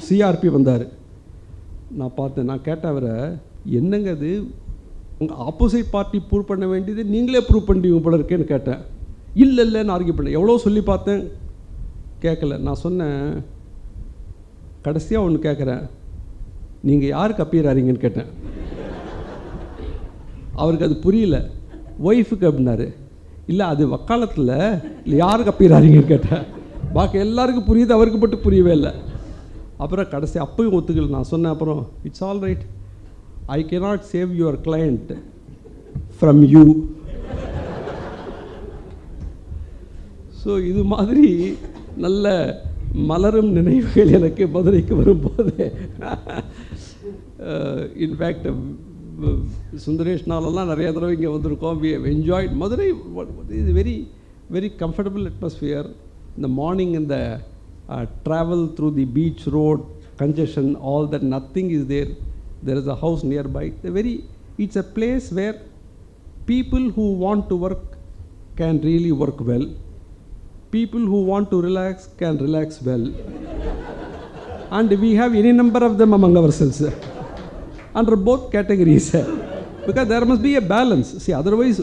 சிஆர்பி வந்தார். நான் பார்த்தேன், நான் கேட்டேன் அவரை, என்னங்க அது உங்கள் ஆப்போசிட் பார்ட்டி ப்ரூவ் பண்ண வேண்டியது நீங்களே ப்ரூவ் பண்ணிடுவீங்க போல இருக்கேன்னு கேட்டேன். இல்லைன்னு ஆர்கியூ பண்ணேன். எவ்வளோ சொல்லி பார்த்தேன், கேட்கல. நான் சொன்னேன், கடைசியாக ஒன்று கேட்குறேன், நீங்கள் யாருக்கு அப்பீர் ஆறீங்கன்னு கேட்டேன். அவருக்கு அது புரியல. ஒய்ஃபுக்கு அப்படின்னாரு. இல்லை அது வக்காலத்தில் இல்லை யாருக்கு அப்பீர் ஆறீங்கன்னு கேட்டேன். பாக்கி எல்லாருக்கும் புரியுது, அவருக்கு மட்டும் புரியவே இல்லை. அப்புறம் கடைசி அப்பயும் ஒத்துக்கல. நான் சொன்னேன், அப்புறம் it's all right, I cannot save your client from you. So இது மாதிரி நல்ல மலரும் நினைவுகள் எனக்கு மதுரைக்கு வரும்போது. இன்ஃபேக்ட் சுந்தரேஷ்னாலெல்லாம் நிறைய தடவை இங்கே வந்திருக்கோம். We have enjoyed Madurai. Is very very comfortable atmosphere. இந்த மார்னிங் இந்த travel through the beach road, congestion, all that, nothing is there. There is a house nearby. It's a place where people who want to work can really work well. People who want to relax can relax well. And we have any number of them among ourselves under both categories. Because there must be a balance. See, otherwise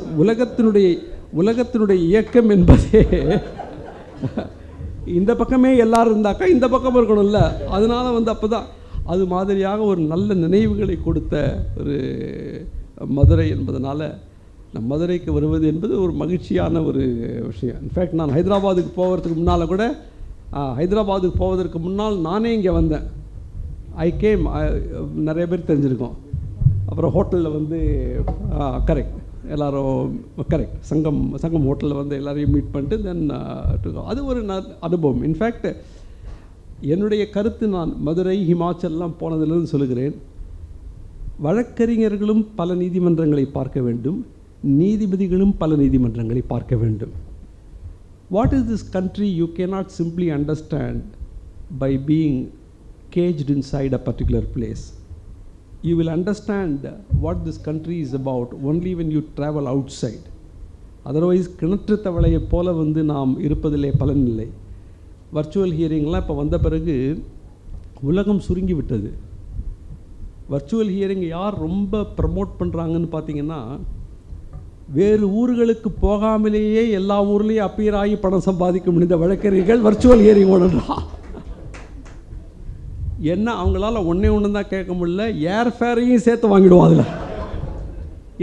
உலகத்தினுடைய இயக்கம் என்பதே இந்த பக்கமே எல்லாரும் இருந்தாக்கா இந்த பக்கம் இருக்கணும்ல. அதனால் அப்போ தான் அது மாதிரியாக ஒரு நல்ல நினைவுகளை கொடுத்த ஒரு மதுரை என்பதனால நம் மதுரைக்கு வருவது என்பது ஒரு மகிழ்ச்சியான ஒரு விஷயம். இன்ஃபேக்ட் நான் ஹைதராபாத்துக்கு போகிறதுக்கு முன்னால் கூட, ஹைதராபாத்துக்கு போவதற்கு முன்னால் நானே இங்கே வந்தேன். ஐ கேம், நிறைய பேர் தெரிஞ்சிருக்கோம். அப்புறம் ஹோட்டலில் கரெக்ட் எல்லோரும் கரெக்ட் சங்கம் ஹோட்டலில் எல்லாரையும் மீட் பண்ணிட்டு தென் அது ஒரு அனுபவம். இன்ஃபேக்ட் என்னுடைய கருத்து, நான் மதுரை ஹிமாச்சல்லாம் போனதிலிருந்து சொல்லுகிறேன், வழக்கறிஞர்களும் பல நீதிமன்றங்களை பார்க்க வேண்டும், நீதிபதிகளும் பல நீதிமன்றங்களை பார்க்க வேண்டும். What is this country you cannot simply understand by being caged inside a particular place. You will understand what this country is about only when you travel outside. Otherwise கிணற்று தவளையை போல நாம் இருப்பதிலே பலன் இல்லை. வர்ச்சுவல் ஹியரிங்லாம் இப்போ வந்த பிறகு உலகம் சுருங்கி விட்டது. வர்ச்சுவல் ஹியரிங் யார் ரொம்ப ப்ரமோட் பண்ணுறாங்கன்னு பார்த்தீங்கன்னா, வேறு ஊர்களுக்கு போகாமலேயே எல்லா ஊர்லேயும் அப்பீர் ஆகி பணம் சம்பாதிக்க முடிந்த வழக்கறிஞர்கள் வர்ச்சுவல் ஹியரிங் ஓடுறா. என்ன அவங்களால ஒன்றே தான் கேட்க முடியல, ஏர் ஃபேரையும் சேர்த்து வாங்கிடுவோம். அதில்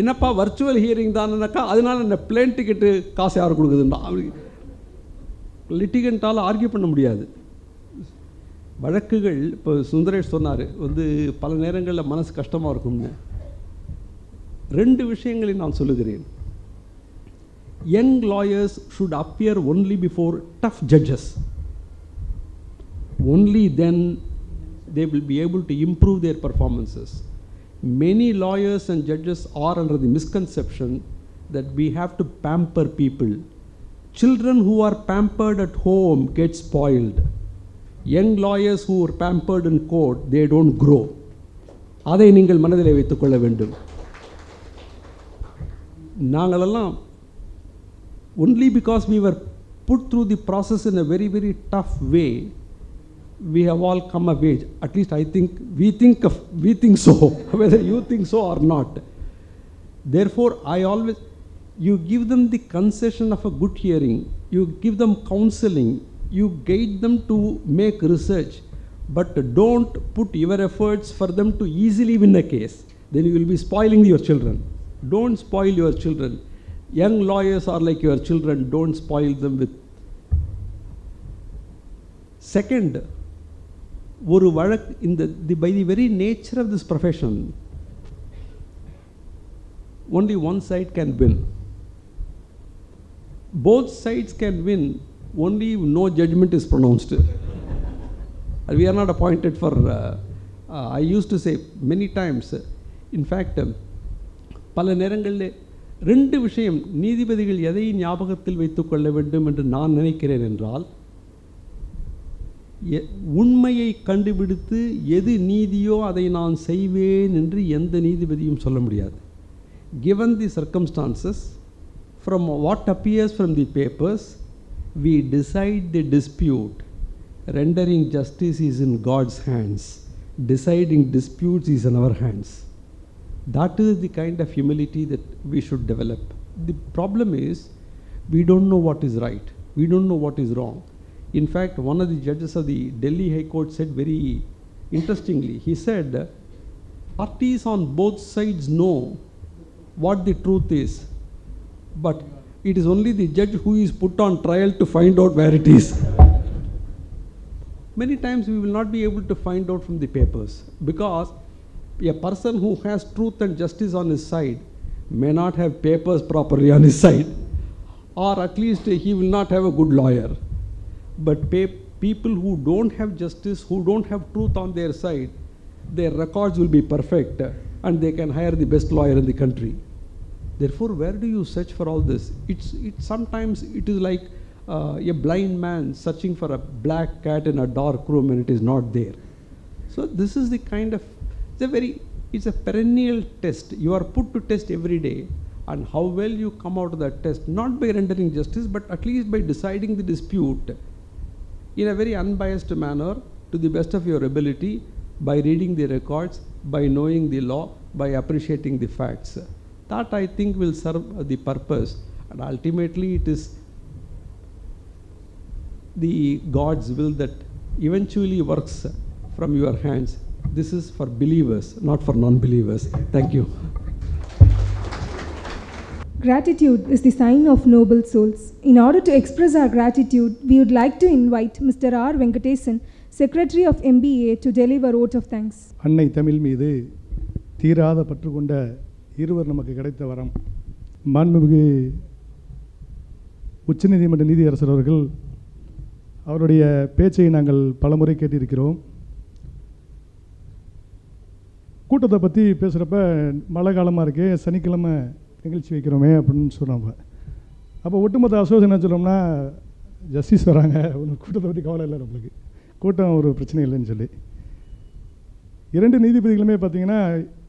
என்னப்பா வர்ச்சுவல் ஹியரிங் தானேனாக்கா, அதனால என்ன பிளேன் டிக்கெட்டு காசு யார் கொடுக்குதுன்னா லிட்டிகண்டால் ஆர்கியூ பண்ண முடியாது. வழக்குகள் இப்போ சுந்தரேஷ் சொன்னார், பல நேரங்களில் மனசு கஷ்டமாக இருக்கும்னு. 2 விஷயங்களை நான் சொல்லுகிறேன். Young lawyers should appear only before tough judges. Only then they will be able to improve their performances. Many lawyers and judges are under the misconception that we have to pamper people. Children who are pampered at home get spoiled. Young lawyers who are pampered in court, they don't grow. அதை நீங்கள் மனதிலே வைத்துக் கொள்ள வேண்டும். நாங்களெல்லாம் only because we were put through the process in a very, very tough way, we have all come of age. At least I think we think so, whether you think so or not. Therefore you give them the concession of a good hearing, you give them counseling, you guide them to make research, but don't put your efforts for them to easily win a case. Then you will be spoiling your children. Don't spoil your children. Young lawyers are like your children, don't spoil them with. Second, ஒரு வழக்கு by the very nature of this profession, only one side can win. Both sides can win only if no judgment is pronounced. We are not appointed for, I used to say many times, in fact, பல நேரங்களில் ரெண்டு விஷயம் நீதிபதிகள் எதை ஞாபகத்தில் வைத்துக்கொள்ள வேண்டும் என்று நான் நினைக்கிறேன் என்றால், உண்மையை கண்டுபிடித்து எது நீதியோ அதை நான் செய்வேன் என்று எந்த நீதிபதியும் சொல்ல முடியாது. Given the circumstances, from what appears from the papers, we decide the dispute. Rendering justice is in God's hands. Deciding disputes is in our hands. That is the kind of humility that we should develop. The problem is, we don't know what is right. We don't know what is wrong. In fact, one of the judges of the Delhi High Court said very interestingly, he said, parties on both sides know what the truth is, but it is only the judge who is put on trial to find out where it is. Many times we will not be able to find out from the papers, because a person who has truth and justice on his side may not have papers properly on his side, or at least he will not have a good lawyer. But people who don't have justice, who don't have truth on their side, their records will be perfect and they can hire the best lawyer in the country. Therefore, where do you search for all this? Sometimes it is like a blind man searching for a black cat in a dark room and it is not there. So this is the kind of, it's a perennial test. You are put to test every day, and how well you come out of that test, not by rendering justice, but at least by deciding the dispute in a very unbiased manner, to the best of your ability, by reading the records, by knowing the law, by appreciating the facts. That, I think, will serve the purpose, and ultimately it is the God's will that eventually works from your hands. This is for believers, not for non-believers. Thank you. Gratitude is the sign of noble souls. In order to express our gratitude, we would like to invite Mr. R. Venkatesan, Secretary of MBA, to deliver a vote of thanks. அன்னை தமிழ் மீது தீராத பற்று கொண்ட இருவர் நமக்கு கிடைத்த வரம். மாண்புமிகு உச்சநீதிமன்ற நீதியரசர் அவர்கள், அவருடைய பேச்சை நாங்கள் பலமுறை கேட்டிருக்கிறோம். கூட்டத்தை பற்றி பேசுகிறப்ப மழை காலமாக இருக்கே, சனிக்கிழமை நிகழ்ச்சி வைக்கிறோமே அப்படின்னு சொன்னாங்க. அப்போ ஒட்டுமொத்த அசோசியேஷன் என்ன சொல்கிறோம்னா, ஜஸ்டிஸ் வராங்க, ஒன்றும் கூட்டத்தை பற்றி கவலை இல்லை, நம்மளுக்கு கூட்டம் ஒரு பிரச்சனை இல்லைன்னு சொல்லி. இரண்டு நீதிபதிகளுமே பார்த்திங்கன்னா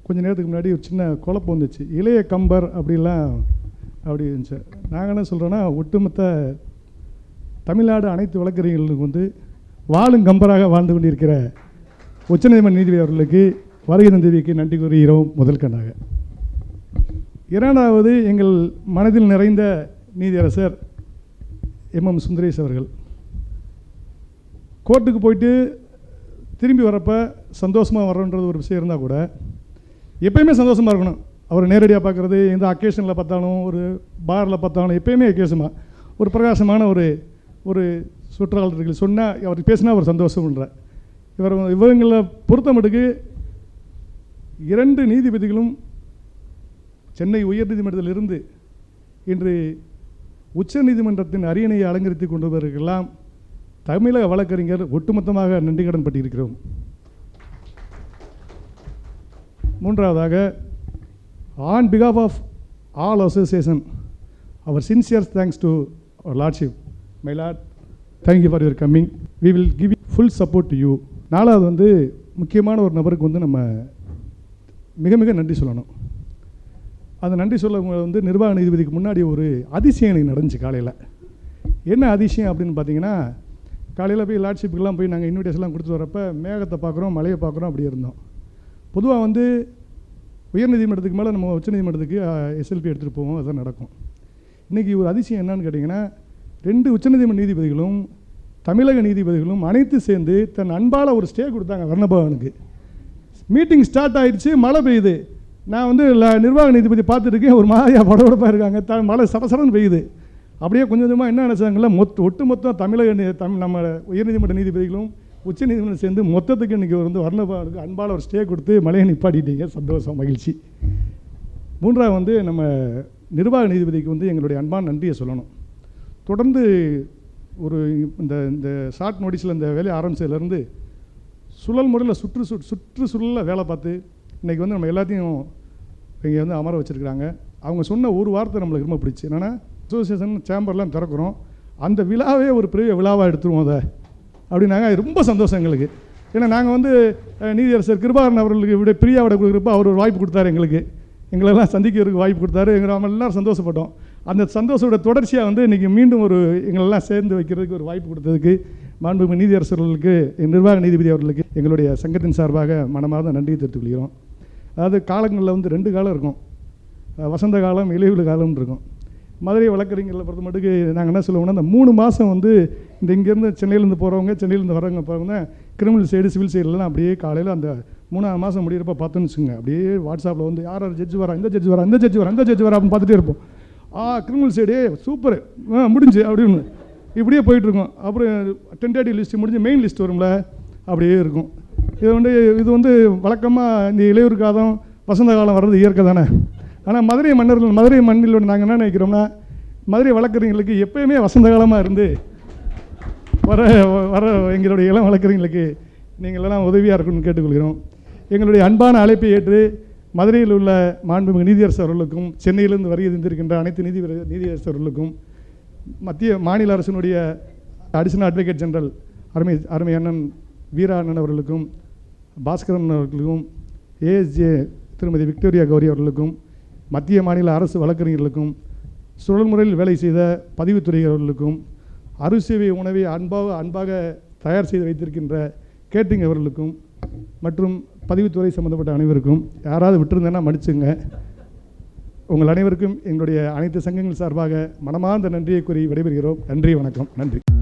கொஞ்சம் நேரத்துக்கு முன்னாடி ஒரு சின்ன குழப்பம் வந்துச்சு. இளைய கம்பர் அப்படிலாம் அப்படி இருந்துச்சு. நாங்கள் என்ன சொல்கிறோன்னா, ஒட்டுமொத்த தமிழ்நாடு அனைத்து வழக்கறிஞர்களுக்கு வந்து வாழும் கம்பராக வாழ்ந்து கொண்டிருக்கிற உச்சநீதிமன்ற நீதிபதி அவர்களுக்கு வருகை தந்தவிக்கு நன்றி கூறுகிறோம் முதல் கண்ணாக. இரண்டாவது, எங்கள் மனதில் நிறைந்த நீதியரசர் எம்எம் சுந்தரேஷ் அவர்கள். கோர்ட்டுக்கு போயிட்டு திரும்பி வரப்போ சந்தோஷமாக வர்றன்றது ஒரு விஷயம் இருந்தால் கூட எப்போயுமே சந்தோஷமாக இருக்கணும். அவர் நேரடியாக பார்க்குறது, எந்த அக்கேஷனில் பார்த்தாலும், ஒரு பாரில் பார்த்தாலும் எப்போயுமே அக்கேஷமாக ஒரு பிரகாசமான ஒரு சுற்றாளர்கள் சொன்னால் அவர் பேசினா ஒரு சந்தோஷம்ன்ற இவங்களை பொறுத்த மட்டுக்கு இரண்டு நீதிபதிகளும் சென்னை உயர்நீதிமன்றத்திலிருந்து இன்று உச்ச நீதிமன்றத்தின் அரியணையை அலங்கரித்து கொண்டவர்களுக்கெல்லாம் தமிழக வழக்கறிஞர் ஒட்டுமொத்தமாக நன்றி கடன் பட்டிருக்கிறோம். மூன்றாவதாக, ஆன் பிகாஃப் of all association, our sincere thanks to our lordship. My lord, thank you for your coming. We will give you full support to you. நாலாவது வந்து, முக்கியமான ஒரு நபருக்கு வந்து நம்ம மிக மிக நன்றி சொல்லணும். அந்த நன்றி சொல்ல வந்து நிர்வாக நீதிபதிக்கு முன்னாடி ஒரு அதிசயம் எனக்கு நடந்துச்சு காலையில். என்ன அதிசயம் அப்படின்னு பார்த்தீங்கன்னா, காலையில் போய் லார்ட்ஷிப்புக்கெல்லாம் போய் நாங்கள் இன்விடேஷன்லாம் கொடுத்து வரப்போ மேகத்தை பார்க்குறோம், மழையை பார்க்குறோம், அப்படி இருந்தோம். பொதுவாக வந்து உயர்நீதிமன்றத்துக்கு மேலே நம்ம உச்சநீதிமன்றத்துக்கு எஸ்எல்பி எடுத்துகிட்டு போவோம், அதுதான் நடக்கும். இன்றைக்கி ஒரு அதிசயம் என்னன்னு கேட்டிங்கன்னா, ரெண்டு உச்சநீதிமன்ற நீதிபதிகளும் தமிழக நீதிபதிகளும் அனைத்து சேர்ந்து தன் அன்பால் ஒரு ஸ்டே கொடுத்தாங்க வர்ணபவனுக்கு. மீட்டிங் ஸ்டார்ட் ஆகிடுச்சு, மழை பெய்யுது. நான் வந்து நிர்வாக நீதிபதி பார்த்துருக்கேன், ஒரு மாதிரியாக படபடப்பாக இருக்காங்க, மழை சடசடன்னு பெய்யுது. அப்படியே கொஞ்சம் கொஞ்சமாக என்ன நினச்சாங்களா, ஒட்டுமொத்தம் தமிழக நம்ம உயர்நீதிமன்ற நீதிபதிகளும் உச்ச நீதிமன்றம் சேர்ந்து மொத்தத்துக்கு இன்றைக்கி வந்து வர்ணபவனுக்கு அன்பால் ஒரு ஸ்டே கொடுத்து மழையை நிப்பாட்டிட்டீங்க, சந்தோஷம், மகிழ்ச்சி. மூன்றாவது வந்து, நம்ம நிர்வாக நீதிபதிக்கு வந்து எங்களுடைய அன்பான நன்றியை சொல்லணும். தொடர்ந்து ஒரு இந்த ஷார்ட் நோட்டீஸில் இந்த வேலையை ஆரம்பிச்சதுலேருந்து சுழல் முறையில் சுற்றுச்சூழலில் வேலை பார்த்து இன்றைக்கி வந்து நம்ம எல்லாத்தையும் இங்கே வந்து அமர வச்சுருக்கிறாங்க. அவங்க சொன்ன ஒரு வார்த்தை நம்மளுக்கு ரொம்ப பிடிச்சி, என்னென்னா அசோசியேஷன் சேம்பர்லாம் திறக்கிறோம், அந்த விழாவே ஒரு பெரிய விழாவாக எடுத்துருவோம் அதை அப்படின்னாங்க. அது ரொம்ப சந்தோஷம் எங்களுக்கு. ஏன்னா நாங்கள் வந்து நீதியரசர் கிருபாகரன் அவர்களுக்கு விட பிரியாவோட கொடுக்குறப்ப அவர் ஒரு வாய்ப்பு கொடுத்தாரு, எங்களெல்லாம் சந்திக்கிறதுக்கு வாய்ப்பு கொடுத்தாரு. நம்ம எல்லோரும் சந்தோஷப்பட்டோம். அந்த சந்தோஷத்தோட தொடர்ச்சியாக வந்து இன்றைக்கி மீண்டும் ஒரு எங்களெல்லாம் சேர்ந்து வைக்கிறதுக்கு ஒரு வாய்ப்பு கொடுத்ததுக்கு மாண்புமிகு நீதியரசர்களுக்கு, நிர்வாக நீதிபதி அவர்களுக்கு எங்களுடைய சங்கத்தின் சார்பாக மனமார்ந்த நன்றி தெரிவித்துக் கொள்கிறோம். அதாவது காலங்களில் வந்து 2 காலம் இருக்கும், வசந்த காலம், இலையுல காலம்னு இருக்கும். மதுரை வழக்கறிஞர்களை பொறுத்த மட்டுக்கு நாங்கள் என்ன சொல்லுவோம்னா, இந்த 3 மாதம் வந்து இந்த இங்கேருந்து சென்னையிலேருந்து போகிறவங்க, சென்னையிலேருந்து வரவங்க போகிறவங்க கிரிமினல் சைடு, சிவில் சைடுலாம் அப்படியே காலையில் அந்த 3ஆம் மாதம் முடிகிறப்ப பார்த்தோன்னு வச்சுங்க, அப்படியே வாட்ஸ்அப்பில் வந்து யார் ஜட்ஜ் வரா, இந்த ஜட்ஜ் வரா, இந்த ஜட்ஜ் வரா, இந்த ஜட்ஜ் வரா அப்படின்னு பார்த்துட்டே இருப்போம். கிரிமினல் சைடே சூப்பர் முடிஞ்சு அப்படின்னு இப்படியே போயிட்டுருக்கோம். அப்புறம் டென்டேட்டிவ் லிஸ்ட்டு முடிஞ்சு மெயின் லிஸ்ட் வரும்ல, அப்படியே இருக்கும். இது வந்து வழக்கமாக இந்த இளையூர் காலம், வசந்த காலம் வர்றது இயற்கை தானே. ஆனால் மதுரை மண்ணில் நாங்கள் என்ன நினைக்கிறோம்னா, மதுரை வழக்கறிஞர்களுக்கு எப்போயுமே வசந்த காலமாக இருந்து வர எங்களுடைய இளம் வழக்கறிஞர்களுக்கு நீங்கள் எல்லாம் உதவியாக இருக்கணும்னு கேட்டுக்கொள்கிறோம். எங்களுடைய அன்பான அழைப்பை ஏற்று மதுரையில் உள்ள மாண்புமிகு நீதியரசர் அவர்களுக்கும், சென்னையிலிருந்து வருகை தந்திருக்கின்ற அனைத்து நீதியரசர் அவர்களுக்கும், மத்திய மாநில அரசினுடைய அடிஷனல் அட்வொகேட் ஜெனரல் அருமை அண்ணன் வீரா அண்ணன் அவர்களுக்கும், பாஸ்கரன் அவர்களுக்கும், ஏஎஸ்ஜே திருமதி விக்டோரியா கௌரி அவர்களுக்கும், மத்திய மாநில அரசு வழக்கறிஞர்களுக்கும், சுழல் முறையில் வேலை செய்த பதிவுத்துறை அவர்களுக்கும், அறுசுவை உணவை அன்பாக தயார் செய்து வைத்திருக்கின்ற கேட்டிங் அவர்களுக்கும் மற்றும் பதிவுத்துறை சம்பந்தப்பட்ட அனைவருக்கும், யாராவது விட்டுருந்தேன்னா மன்னிச்சுங்க. உங்கள் அனைவருக்கும் எங்களுடைய அனைத்து சங்கங்கள் சார்பாக மனமார்ந்த நன்றியை கூறி விடைபெறுகிறோம். நன்றி, வணக்கம். நன்றி.